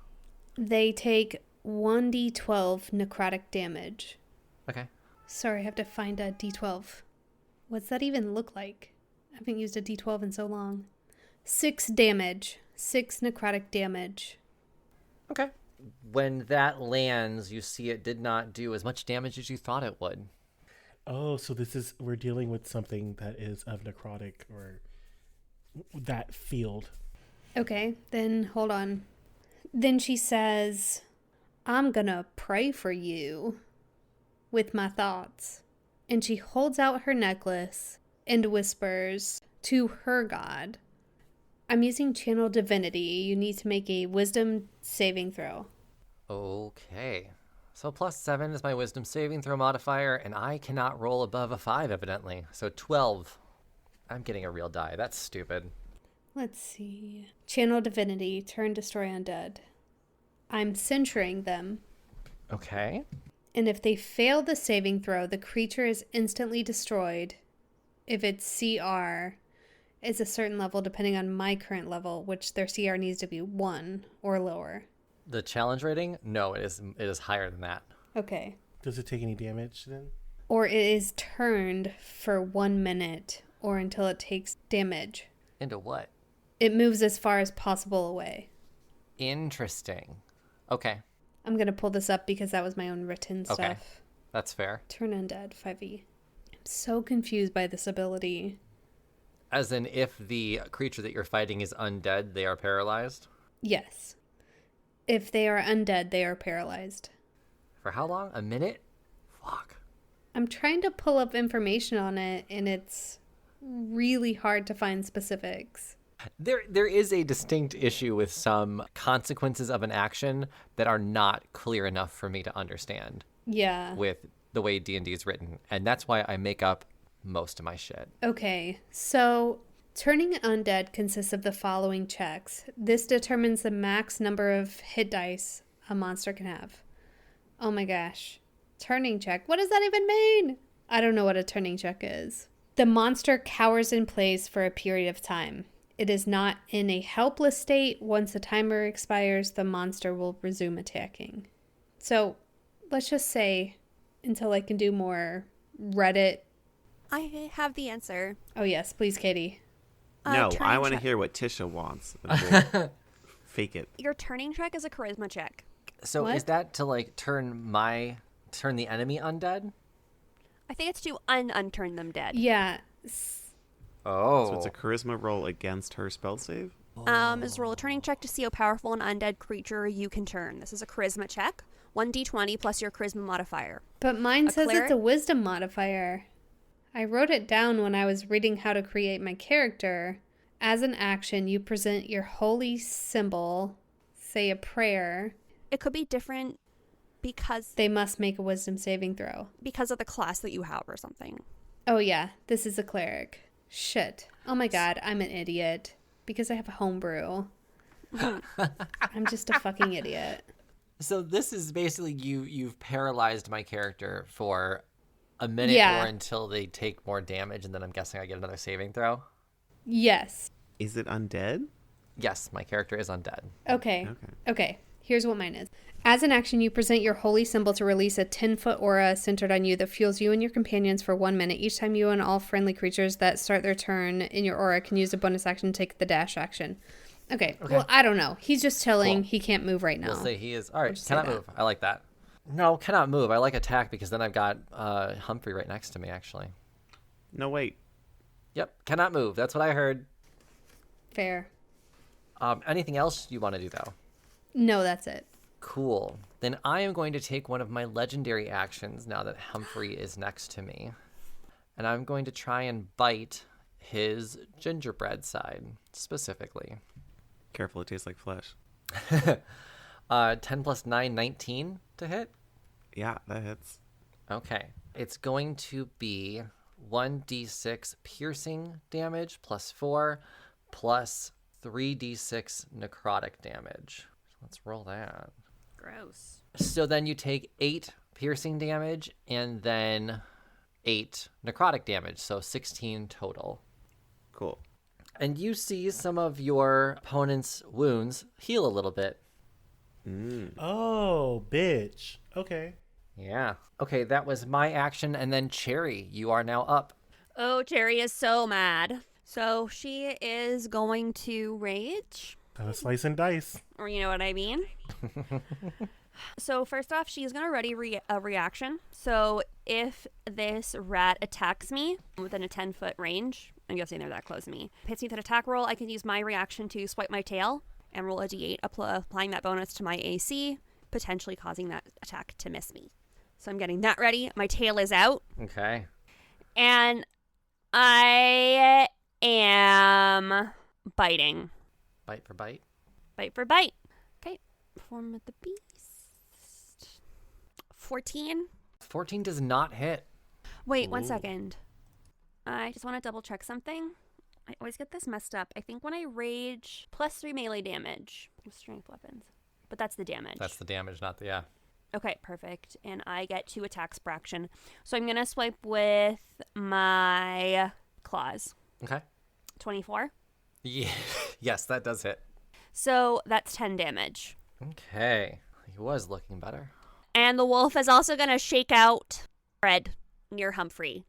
They take 1d12 necrotic damage. Okay. Sorry, I have to find a d12. What's that even look like? I haven't used a d12 in so long. 6 damage. 6 necrotic damage. Okay. When that lands, you see it did not do as much damage as you thought it would. Oh, so we're dealing with something that is of necrotic or that field. Okay, then hold on. Then she says, "I'm gonna pray for you with my thoughts." And she holds out her necklace and whispers to her god. I'm using channel divinity. You need to make a wisdom saving throw. Okay. So +7 is my wisdom saving throw modifier, and I cannot roll above a 5, evidently. So 12. I'm getting a real die. That's stupid. Let's see. Channel divinity, turn destroy undead. I'm censuring them. Okay. And if they fail the saving throw, the creature is instantly destroyed. If its CR is a certain level, depending on my current level, which their CR needs to be 1 or lower. The challenge rating? No, it is higher than that. Okay. Does it take any damage then? Or it is turned for 1 minute or until it takes damage. Into what? It moves as far as possible away. Interesting. Okay. I'm going to pull this up because that was my own written stuff. Okay. That's fair. Turn undead, 5e. I'm so confused by this ability. As in, if the creature that you're fighting is undead, they are paralyzed? Yes. If they are undead, they are paralyzed. For how long? A minute? Fuck. I'm trying to pull up information on it, and it's really hard to find specifics. There is a distinct issue with some consequences of an action that are not clear enough for me to understand Yeah. with the way D&D is written. And that's why I make up most of my shit. Okay, so turning undead consists of the following checks. This determines the max number of hit dice a monster can have. Oh my gosh. Turning check. What does that even mean? I don't know what a turning check is. The monster cowers in place for a period of time. It is not in a helpless state. Once the timer expires, the monster will resume attacking. So let's just say until I can do more Reddit. I have the answer. Oh yes, please, Katie. No, turning I want to check. hear what Tisha wants. And we'll fake it. Your turning check is a charisma check. So What? is that to like turn the enemy undead? I think it's to unturn them dead. Yeah. Oh. So it's a charisma roll against her spell save? Is roll a turning check to see how powerful an undead creature you can turn. This is a charisma check. 1d20 plus your charisma modifier. But mine A says cleric? it's a wisdom modifier. I wrote it down when I was reading how to create my character. As an action, you present your holy symbol, say a prayer. It could be different because They must make a wisdom saving throw. of the class that you have or something. Oh yeah, this is a cleric. Shit. Oh my god, I'm an idiot. Because I have a homebrew. I'm just a fucking idiot. So this is basically you've paralyzed my character for a minute Yeah. or until they take more damage, and then I'm guessing I get another saving throw. Yes. Is it undead? Yes, my character is undead. Okay. Okay. Okay. Here's what mine is. As an action, you present your holy symbol to release a 10-foot aura centered on you that fuels you and your companions for 1 minute. Each time you and all friendly creatures that start their turn in your aura can use a bonus action to take the dash action. Okay. Well, I don't know. He's just telling Cool. he can't move right now. We'll say he is. All right, just say cannot that. move. I like that. No, cannot move. I like attack because then I've got Humphrey right next to me, actually. No, wait. Yep, cannot move. That's what I heard. Fair. Anything else you want to do, though? No, that's it. Cool. Then I am going to take one of my legendary actions now that Humphrey is next to me. And I'm going to try and bite his gingerbread side, specifically. Careful, it tastes like flesh. 10 plus 9, 19 to hit? Yeah, that hits. Okay. It's going to be 1d6 piercing damage plus 4 plus 3d6 necrotic damage. Let's roll that. Gross. So then you take 8 piercing damage and then 8 necrotic damage, so 16 total. Cool. And you see some of your opponent's wounds heal a little bit. Oh, bitch. Okay. Yeah. Okay, that was my action, and then Cherry, you are now up. Oh, Cherry is so mad. So she is going to rage, Gotta slice and dice. or you know what I mean. So first off, she's going to ready a reaction. So if this rat attacks me within a 10-foot range, I'm guessing they're that close to me, hits me with an attack roll, I can use my reaction to swipe my tail and roll a d8, applying that bonus to my AC, potentially causing that attack to miss me. So I'm getting that ready. My tail is out. Okay. And I am biting. Bite for bite. Bite for bite. Okay. Form of the beast. 14. 14 does not hit. Wait, 1 second. I just want to double check something. I always get this messed up. I think when I rage, +3 melee damage with strength weapons. But that's the damage. That's the damage, not the, yeah. Okay, perfect. And I get 2 attacks per action. So I'm going to swipe with my claws. Okay. 24. Yeah. Yes, that does hit. So that's 10 damage. Okay. He was looking better. And the wolf is also going to shake out bread near Humphrey.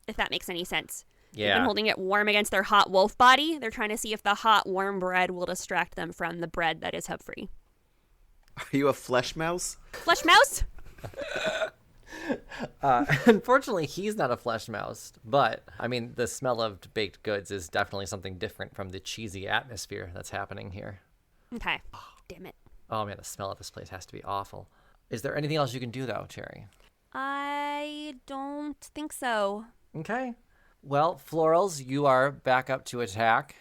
If that makes any sense. They've been Yeah. holding it warm against their hot wolf body. They're trying to see if the hot, warm bread will distract them from the bread that is Humphrey. Are you a flesh mouse? Flesh mouse? Unfortunately, he's not a flesh mouse, but I mean, the smell of baked goods is definitely something different from the cheesy atmosphere that's happening here. Okay. Damn it. Oh man, the smell of this place has to be awful. Is there anything else you can do though, Cherry? I don't think so. Okay. Well, Florals, you are back up to attack,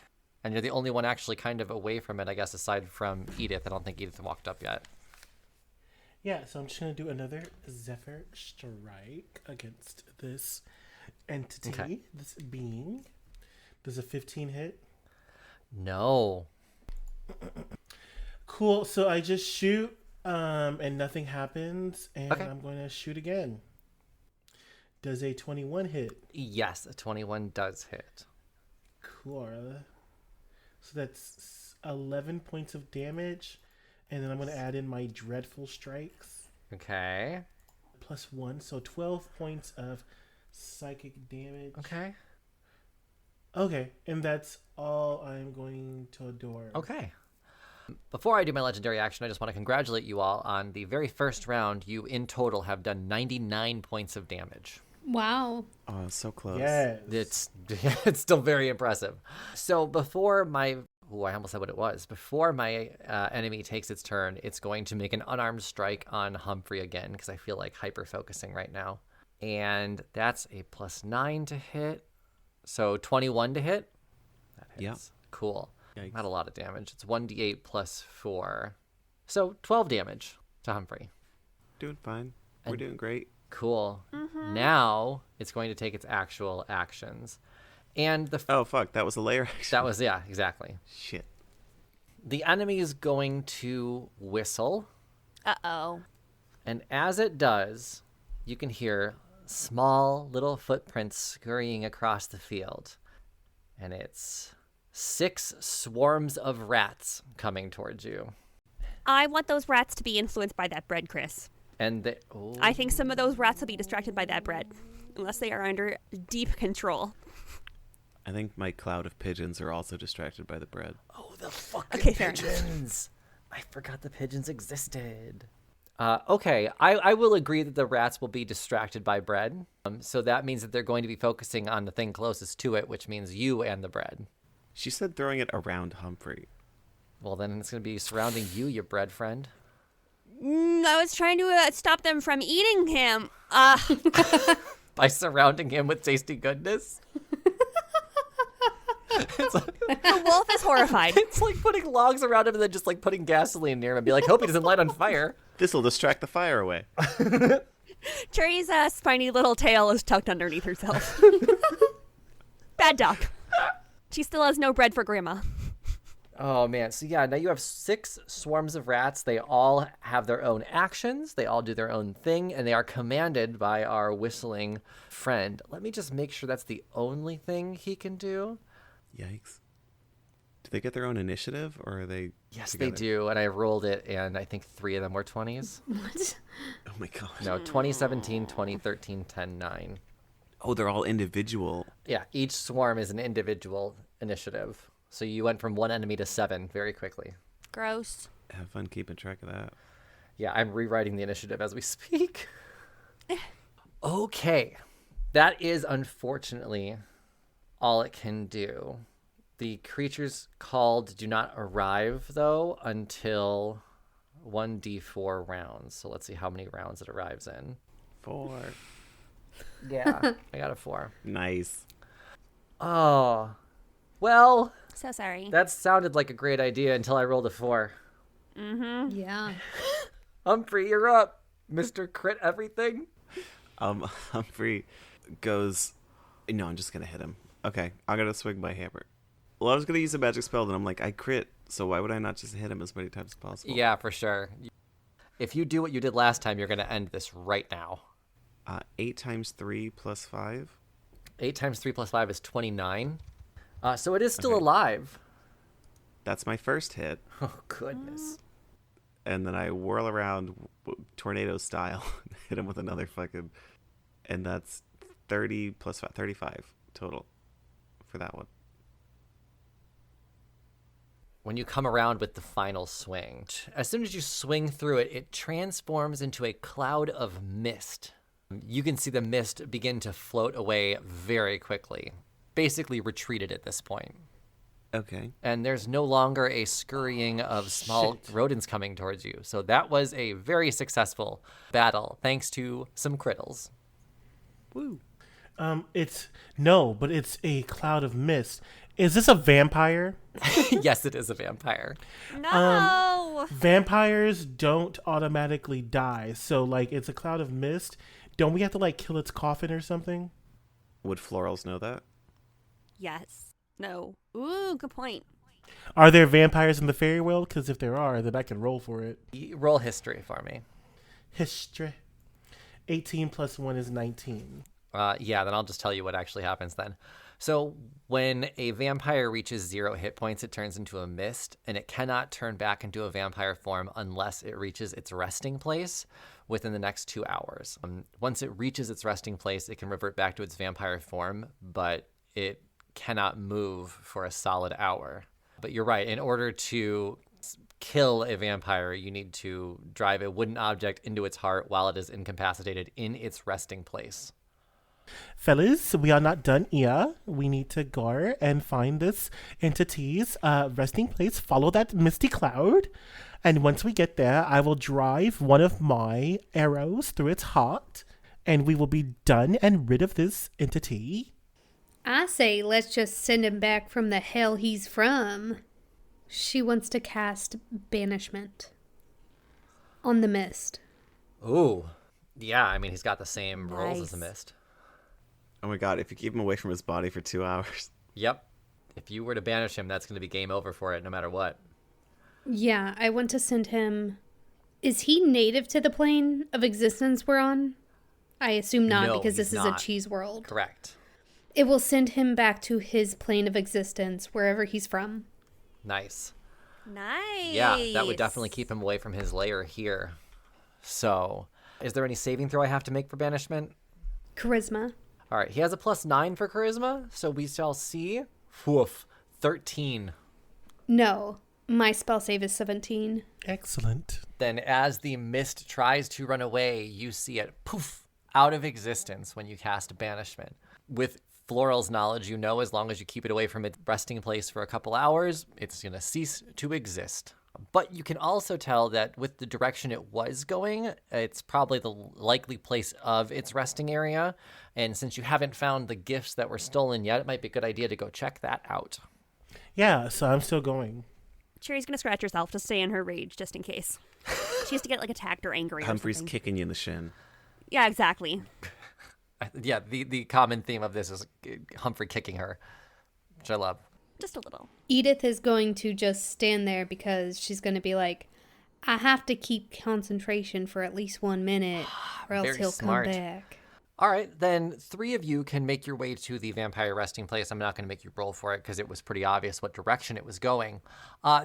and you're the only one actually kind of away from it, I guess, aside from Edith. I don't think Edith walked up yet. Yeah, so I'm just gonna do another Zephyr strike against this entity, Okay. this being. Does a 15 hit? No. Cool. So I just shoot, and nothing happens, and Okay. I'm going to shoot again. Does a 21 hit? Yes, a 21 does hit. Cool. So that's 11 points of damage, and then I'm going to add in my dreadful strikes. Okay. +1, so 12 points of psychic damage. Okay. Okay, and that's all I'm going to adore. Okay. Before I do my legendary action, I just want to congratulate you all on the very first round. You, in total, have done 99 points of damage. Wow. Oh, so close. Yes. It's still very impressive. So before my... Ooh, I almost said what it was. Before my enemy takes its turn, it's going to make an unarmed strike on Humphrey again, because I feel like hyper-focusing right now. And that's a +9 to hit. So 21 to hit? That hits. Yeah. Cool. Yikes. Not a lot of damage. It's 1d8 plus 4. So 12 damage to Humphrey. Doing fine. We're doing great. Cool. Now it's going to take its actual actions. And the Oh, fuck. That was a layer action. that was, yeah, exactly. Shit. The enemy is going to whistle, Uh-oh. and as it does, you can hear small little footprints scurrying across the field. And it's 6 swarms of rats coming towards you. I want those rats to be influenced by that bread, Chris. And I think some of those rats will be distracted by that bread, unless they are under deep control. I think my cloud of pigeons are also distracted by the bread. oh, the fucking Okay, fair enough. pigeons! I forgot the pigeons existed. Okay, I will agree that the rats will be distracted by bread. So that means that they're going to be focusing on the thing closest to it, which means you and the bread. She said throwing it around Humphrey. Well, then it's going to be surrounding you, your bread friend. I was trying to stop them from eating him. By surrounding him with tasty goodness. The wolf is horrified. It's like putting logs around him and then just like putting gasoline near him and be like, hope he doesn't light on fire. This'll distract the fire away. Cherry's spiny little tail is tucked underneath herself. Bad dog. She still has no bread for Grandma. Oh, man. So, yeah, now you have 6 swarms of rats. They all have their own actions. They all do their own thing, and they are commanded by our whistling friend. Let me just make sure that's the only thing he can do. Yikes. Do they get their own initiative, or are they Yes, together? they do, and I rolled it, and I think 3 of them were 20s. What? Oh my god. No, 2017, 2013, 10, 9. Oh, they're all individual. Yeah, each swarm is an individual initiative. So you went from 1 enemy to 7 very quickly. Gross. Have fun keeping track of that. Yeah, I'm rewriting the initiative as we speak. Okay. That is unfortunately all it can do. The creatures called do not arrive, though, until 1d4 rounds. So let's see how many rounds it arrives in. 4. Yeah, I got a 4. Nice. Oh, well, So sorry. that sounded like a great idea until I rolled a 4. Yeah. Humphrey, you're up. Mr. Crit Everything. Humphrey goes, no, I'm just going to hit him. Okay, I'm going to swing my hammer. Well, I was going to use a magic spell, and I'm like, I crit, so why would I not just hit him as many times as possible? Yeah, for sure. If you do what you did last time, you're going to end this right now. 8 times 3 plus 5. 8 times 3 plus 5 is 29. So it is still Okay. alive. That's my first hit. Oh, goodness. And then I whirl around tornado style, hit him with another fucking, and that's 30 plus 5, 35 total for that one. When you come around with the final swing, as soon as you swing through it, it transforms into a cloud of mist. You can see the mist begin to float away very quickly, basically retreated at this point. Okay. And there's no longer a scurrying of small rodents coming towards you. So that was a very successful battle, thanks to some crittles. Woo. It's a cloud of mist. Is this a vampire? Yes, it is a vampire. No. Vampires don't automatically die, so like it's a cloud of mist. Don't we have to like kill its coffin or something? Would florals know that? Yes. No. Ooh, good point. Are there vampires in the fairy world? Because if there are, then I can roll for it. Roll history for me. History. 18 plus 1 is 19. Yeah, then I'll just tell you what actually happens then. So when a vampire reaches 0 hit points, it turns into a mist, and it cannot turn back into a vampire form unless it reaches its resting place within the next 2 hours. Once it reaches its resting place, it can revert back to its vampire form, but it cannot move for a solid hour. But you're right, in order to kill a vampire, you need to drive a wooden object into its heart while it is incapacitated in its resting place. Fellas, we are not done here. We need to go and find this entity's resting place. Follow that misty cloud. And once we get there, I will drive one of my arrows through its heart. And we will be done and rid of this entity. I say let's just send him back from the hell he's from. She wants to cast banishment on the mist. Ooh. Yeah, I mean, he's got the same rolls as the Nice. mist. Oh my god, if you keep him away from his body for 2 hours. Yep. If you were to banish him, that's going to be game over for it no matter what. Yeah, I want to send him. Is he native to the plane of existence we're on? I assume not, No, because this he's is a not. cheese world. Correct. It will send him back to his plane of existence, wherever he's from. Nice. Nice. Yeah, that would definitely keep him away from his lair here. So, is there any saving throw I have to make for banishment? Charisma. All right, he has a +9 for charisma, so we shall see. Woof, 13. No, my spell save is 17. Excellent. Then, as the mist tries to run away, you see it poof out of existence when you cast banishment. With Floral's knowledge, you know as long as you keep it away from its resting place for a couple hours, it's going to cease to exist. But you can also tell that with the direction it was going, it's probably the likely place of its resting area. And since you haven't found the gifts that were stolen yet, it might be a good idea to go check that out. Yeah, so I'm still going. Cherry's gonna scratch herself to stay in her rage just in case. She has to get like attacked or angry. Humphrey's or something. kicking you in the shin. Yeah, exactly. Yeah, the common theme of this is Humphrey kicking her, which I love. Just a little. Edith is going to just stand there because she's going to be like, I have to keep concentration for at least 1 minute or else Very he'll smart. come back. All right, then 3 of you can make your way to the vampire resting place. I'm not going to make you roll for it because it was pretty obvious what direction it was going.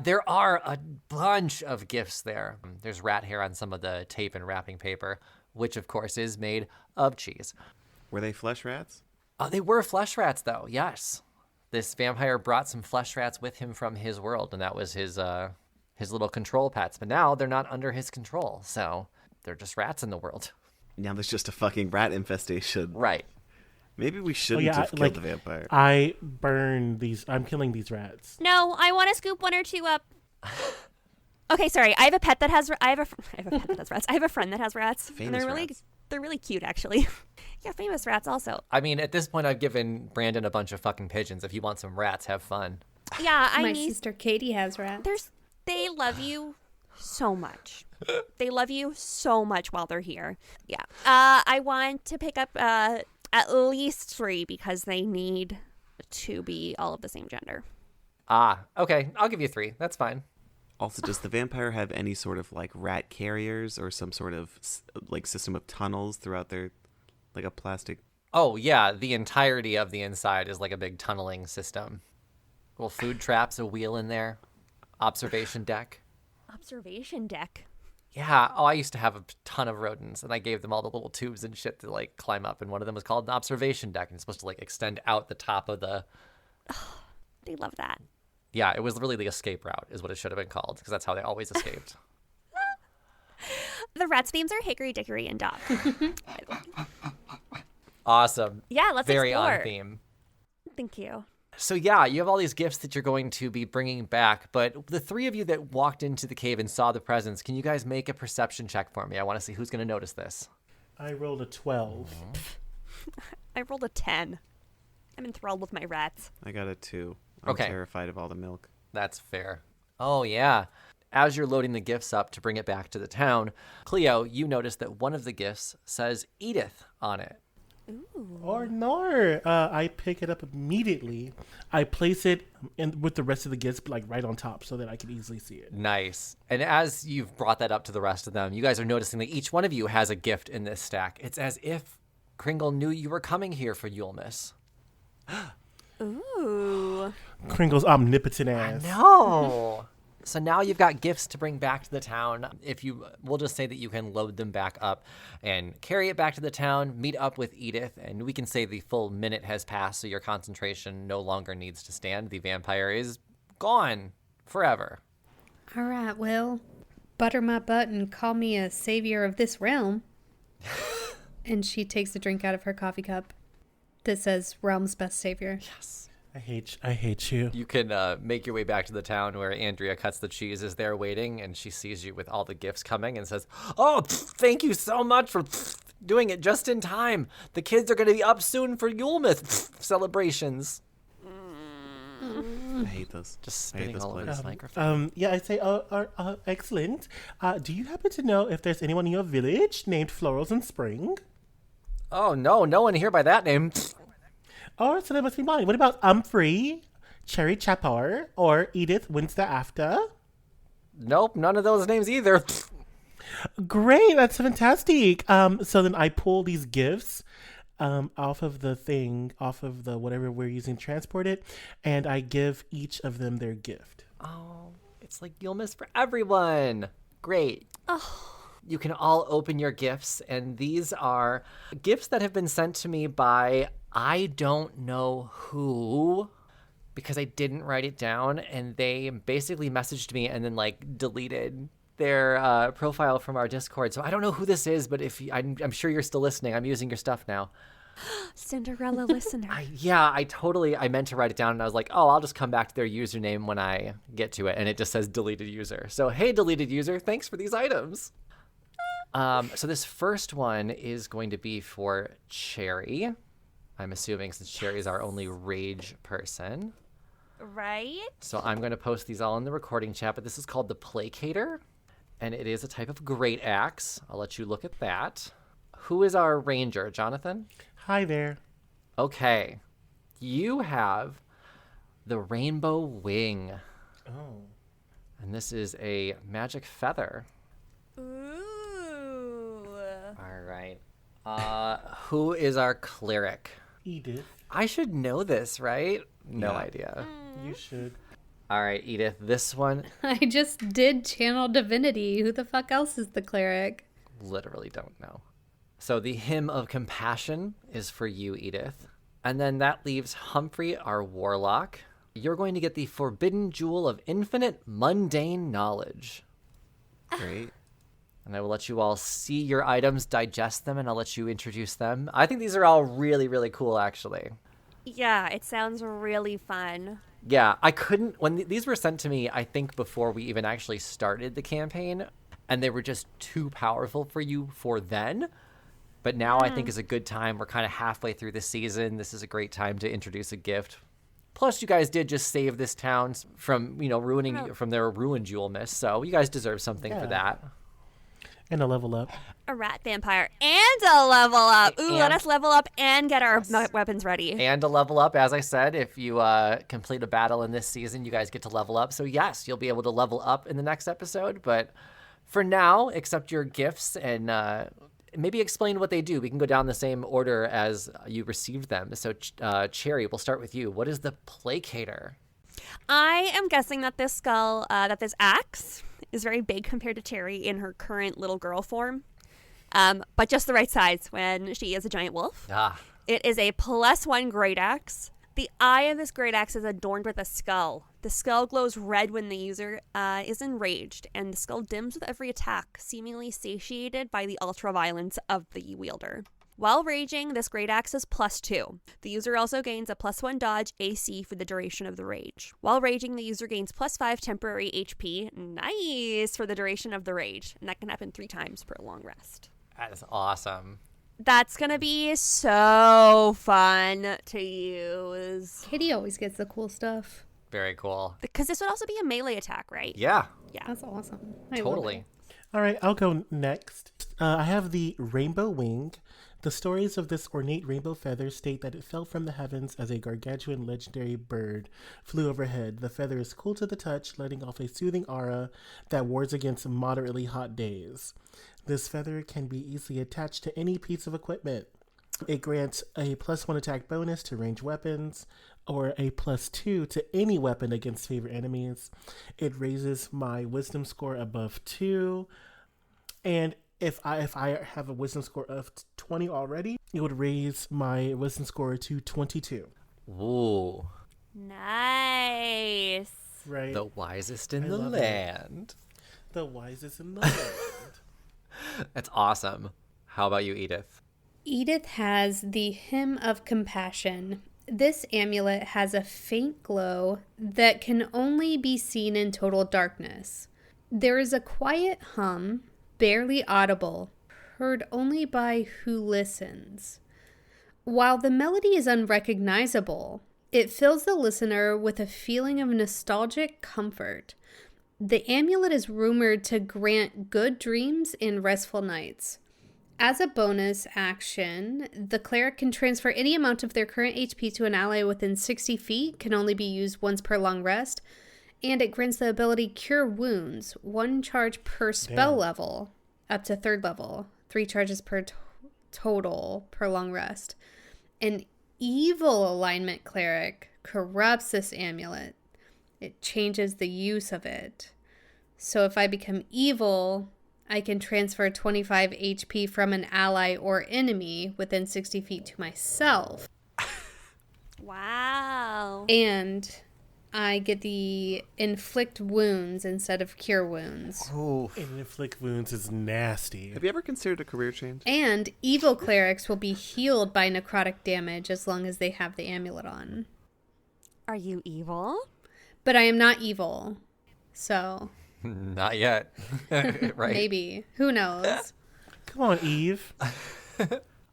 There are a bunch of gifts there. There's rat hair on some of the tape and wrapping paper, which of course is made of cheese. Were they flesh rats? They were flesh rats, though, yes. This vampire brought some flesh rats with him from his world, and that was his little control pets. But now they're not under his control, so they're just rats in the world. Now there's just a fucking rat infestation. Right. Maybe we shouldn't have killed the vampire. I'm killing these rats. No, I want to scoop 1 or 2 up. Okay, sorry. I have a pet that has. I have a pet that has rats. I have a friend that has rats. Famous and they're rats. they're really cute, actually. Yeah, famous rats also. I mean, at this point, I've given Brandon a bunch of fucking pigeons. If you want some rats, have fun. Yeah, My sister Katie has rats. They love you so much. They love you so much while they're here. Yeah. I want to pick up at least 3 because they need to be all of the same gender. Okay. I'll give you 3. That's fine. Also, does the vampire have any sort of like rat carriers or some sort of like system of tunnels throughout their, like a plastic? Oh, yeah. The entirety of the inside is like a big tunneling system. Little food traps, a wheel in there, observation deck. Observation deck. Yeah. Oh, I used to have a ton of rodents, and I gave them all the little tubes and shit to like climb up, and one of them was called an observation deck, and it's supposed to like extend out the top of the. They love that. Yeah, it was really the escape route, is what it should have been called, because that's how they always escaped. The rats' names are Hickory, Dickory, and Dock. Awesome. Yeah, let's Very explore. on theme. Thank you. So yeah, you have all these gifts that you're going to be bringing back, but the 3 of you that walked into the cave and saw the presents, can you guys make a perception check for me? I want to see who's going to notice this. I rolled a 12. I rolled a 10. I'm enthralled with my rats. I got a 2. I'm Okay. terrified of all the milk. That's fair. Oh, yeah. As you're loading the gifts up to bring it back to the town, Cleo, you notice that one of the gifts says Edith on it. Or no, I pick it up immediately. I place it with the rest of the gifts, like right on top, so that I can easily see it. Nice. And as you've brought that up to the rest of them, you guys are noticing that each one of you has a gift in this stack. It's as if Kringle knew you were coming here for Yulemas. Ooh. Kringle's omnipotent ass. No. So now you've got gifts to bring back to the town. We'll just say that you can load them back up and carry it back to the town, meet up with Edith, and we can say the full minute has passed, so your concentration no longer needs to stand. The vampire is gone forever. All right, well, butter my butt and call me a savior of this realm. And she takes a drink out of her coffee cup that says realm's best savior. Yes. I hate you. You can make your way back to the town where Andrea cuts the cheese is there waiting, and she sees you with all the gifts coming and says, "Oh, thank you so much for doing it just in time. The kids are going to be up soon for Yulemas celebrations." I hate this. Just I hate spitting this all over place. this microphone. Yeah, I say, excellent. Do you happen to know if there's anyone in your village named Florals in Spring? Oh, no one here by that name. Oh, so that must be mine. What about Humphrey, Cherry Chapar, or Edith Winster After? Nope, none of those names either. Great, that's fantastic. So then I pull these gifts off of the thing, off of the whatever we're using to transport it, and I give each of them their gift. Oh, it's like Yulemas for everyone. Great. Oh, You can all open your gifts, and these are gifts that have been sent to me by I don't know who, because I didn't write it down, and they basically messaged me and then like deleted their profile from our Discord. So I don't know who this is, but if I'm sure you're still listening. I'm using your stuff now. Cinderella listener. I meant to write it down, and I was like, oh, I'll just come back to their username when I get to it, and it just says deleted user. So hey, deleted user, thanks for these items. So this first one is going to be for Cherry. I'm assuming since Cherry is our only rage person. Right? So I'm going to post these all in the recording chat, but this is called the Placator, and it is a type of great axe. I'll let you look at that. Who is our ranger, Jonathan? Hi there. Okay. You have the Rainbow Wing, Oh. and this is a magic feather. Ooh. All right. Who is our cleric? Edith, I should know this, right? No Yeah. idea. you should. All right, Edith, this one I just did channel divinity. Who the fuck else is the cleric? literally don't know. So the Hymn of Compassion is for you, Edith. And then that leaves Humphrey, our warlock. You're going to get the Forbidden Jewel of Infinite Mundane Knowledge. Great. And I will let you all see your items, digest them, and I'll let you introduce them. I think these are all really, really cool, actually. Yeah, it sounds really fun. Yeah, I couldn't, when these were sent to me, I think before we even actually started the campaign, and they were just too powerful for you for then. But now I think is a good time. We're kind of halfway through the season. This is a great time to introduce a gift. Plus, you guys did just save this town from, ruining, from their ruined Yulemas, so you guys deserve something for that. And a level up. A rat vampire and a level up. Ooh, let And- us level up and get our weapons ready. And to level up, as I said, if you complete a battle in this season, you guys get to level up. So yes, you'll be able to level up in the next episode. But for now, accept your gifts and maybe explain what they do. We can go down the same order as you received them. So Cherry, we'll start with you. What is the Placator? I am guessing that this skull, that this axe is very big compared to Cherry in her current little girl form, but just the right size when she is a giant wolf. Ah, It is a +1 great axe. The eye of this great axe is adorned with a skull. The skull glows red when the user is enraged, and the skull dims with every attack, seemingly satiated by the ultra-violence of the wielder. While raging, this great axe is +2. The user also gains a +1 dodge AC for the duration of the rage. While raging, the user gains +5 temporary HP. Nice for the duration of the rage. And that can happen 3 times per long rest. that is awesome. That's going to be so fun to use. Kitty always gets the cool stuff. Very cool. Because this would also be a melee attack, right? Yeah, Yeah. That's awesome. I love totally. it. All right, I'll go next. I have the Rainbow Wing. The stories of this ornate rainbow feather state that it fell from the heavens as a gargantuan legendary bird flew overhead. The feather is cool to the touch, letting off a soothing aura that wards against moderately hot days. This feather can be easily attached to any piece of equipment. It grants a +1 attack bonus to ranged weapons, or a +2 to any weapon against favorite enemies. It raises my wisdom score above 2, and if I have a wisdom score of 20 already, it would raise my wisdom score to 22. Ooh, Nice. Right? the wisest in I the love it. land. The wisest in the land. That's awesome. How about you, Edith? Edith has the Hymn of Compassion. This amulet has a faint glow that can only be seen in total darkness. There is a quiet hum, barely audible, heard only by who listens. While the melody is unrecognizable, it fills the listener with a feeling of nostalgic comfort. The amulet is rumored to grant good dreams and restful nights. As a bonus action, the cleric can transfer any amount of their current HP to an ally within 60 feet, can only be used once per long rest, And it grants the ability Cure Wounds, 1 charge per spell Damn. level, up to 3rd level, 3 charges per total per long rest. An evil alignment cleric corrupts this amulet. It changes the use of it. So if I become evil, I can transfer 25 HP from an ally or enemy within 60 feet to myself. Wow. And I get the inflict wounds instead of cure wounds. Ooh. And inflict wounds is nasty. Have you ever considered a career change? And evil clerics will be healed by necrotic damage as long as they have the amulet on. Are you evil? But I am not evil. So Not yet. Right. maybe. Who knows? Come on, Eve.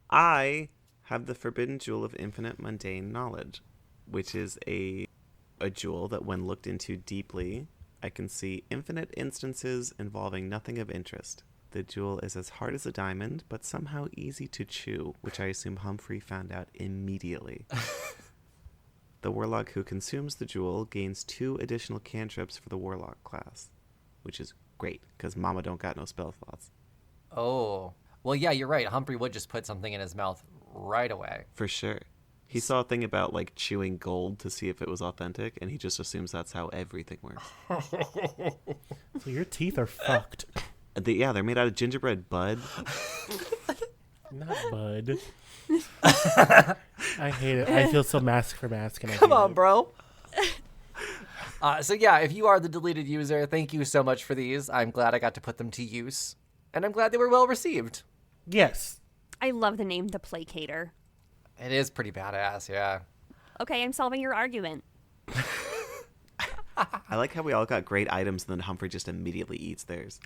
I have the Forbidden Jewel of Infinite Mundane Knowledge, which is a jewel that when looked into deeply, I can see infinite instances involving nothing of interest. The jewel is as hard as a diamond, but somehow easy to chew, which I assume Humphrey found out immediately. The warlock who consumes the jewel gains 2 additional cantrips for the warlock class, which is great, because Mama don't got no spell slots. Oh. Well, yeah, you're right. Humphrey would just put something in his mouth right away. For sure. He saw a thing about, like, chewing gold to see if it was authentic, and he just assumes that's how everything works. So your teeth are fucked. They're made out of gingerbread bud. Not bud. I hate it. I feel so mask for mask. And I Come hate on, it. bro. So yeah, if you are the deleted user, thank you so much for these. I'm glad I got to put them to use. And I'm glad they were well received. Yes. I love the name The Placator. It is pretty badass, yeah. Okay, I'm solving your argument. I like how we all got great items, and then Humphrey just immediately eats theirs.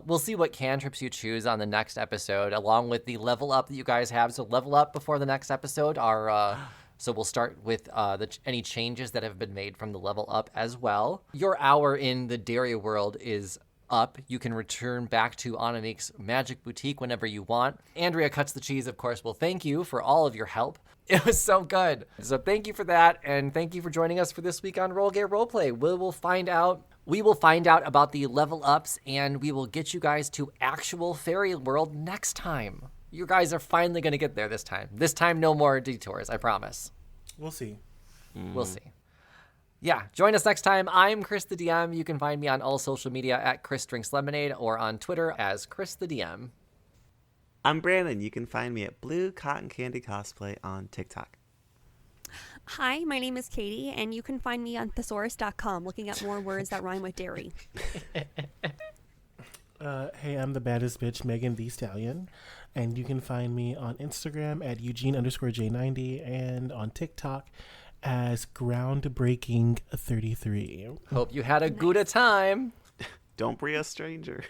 We'll see what cantrips you choose on the next episode, along with the level up that you guys have. So level up before the next episode are... So we'll start with any changes that have been made from the level up as well. Your hour in the dairy world is up. You can return back to Anamik's Magic Boutique whenever you want. Andrea Cuts the Cheese, of course, will thank you for all of your help. It was so good. So thank you for that, and thank you for joining us for this week on Roll Gay Roleplay. We will find out about the level ups, and we will get you guys to actual fairy world next time. You guys are finally going to get there this time. This time, no more detours, I promise. We'll see. We'll see. Yeah, join us next time. I'm Chris the DM. You can find me on all social media at Chris Drinks Lemonade or on Twitter as Chris the DM. I'm Brandon. You can find me at Blue Cotton Candy Cosplay on TikTok. Hi, my name is Katie, and you can find me on thesaurus.com looking up more words that rhyme with dairy. Hey, I'm the baddest bitch, Megan the Stallion. And you can find me on Instagram at Eugene_J90 and on TikTok as Groundbreaking33. Hope you had a good time. Don't be a stranger.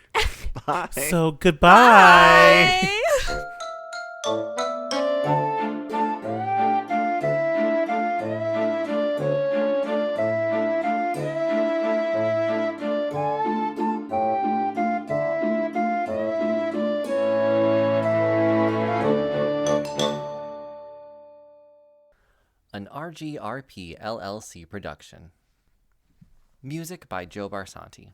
Bye. So, goodbye. Bye. An RGRP LLC production. Music by Joe Barsanti.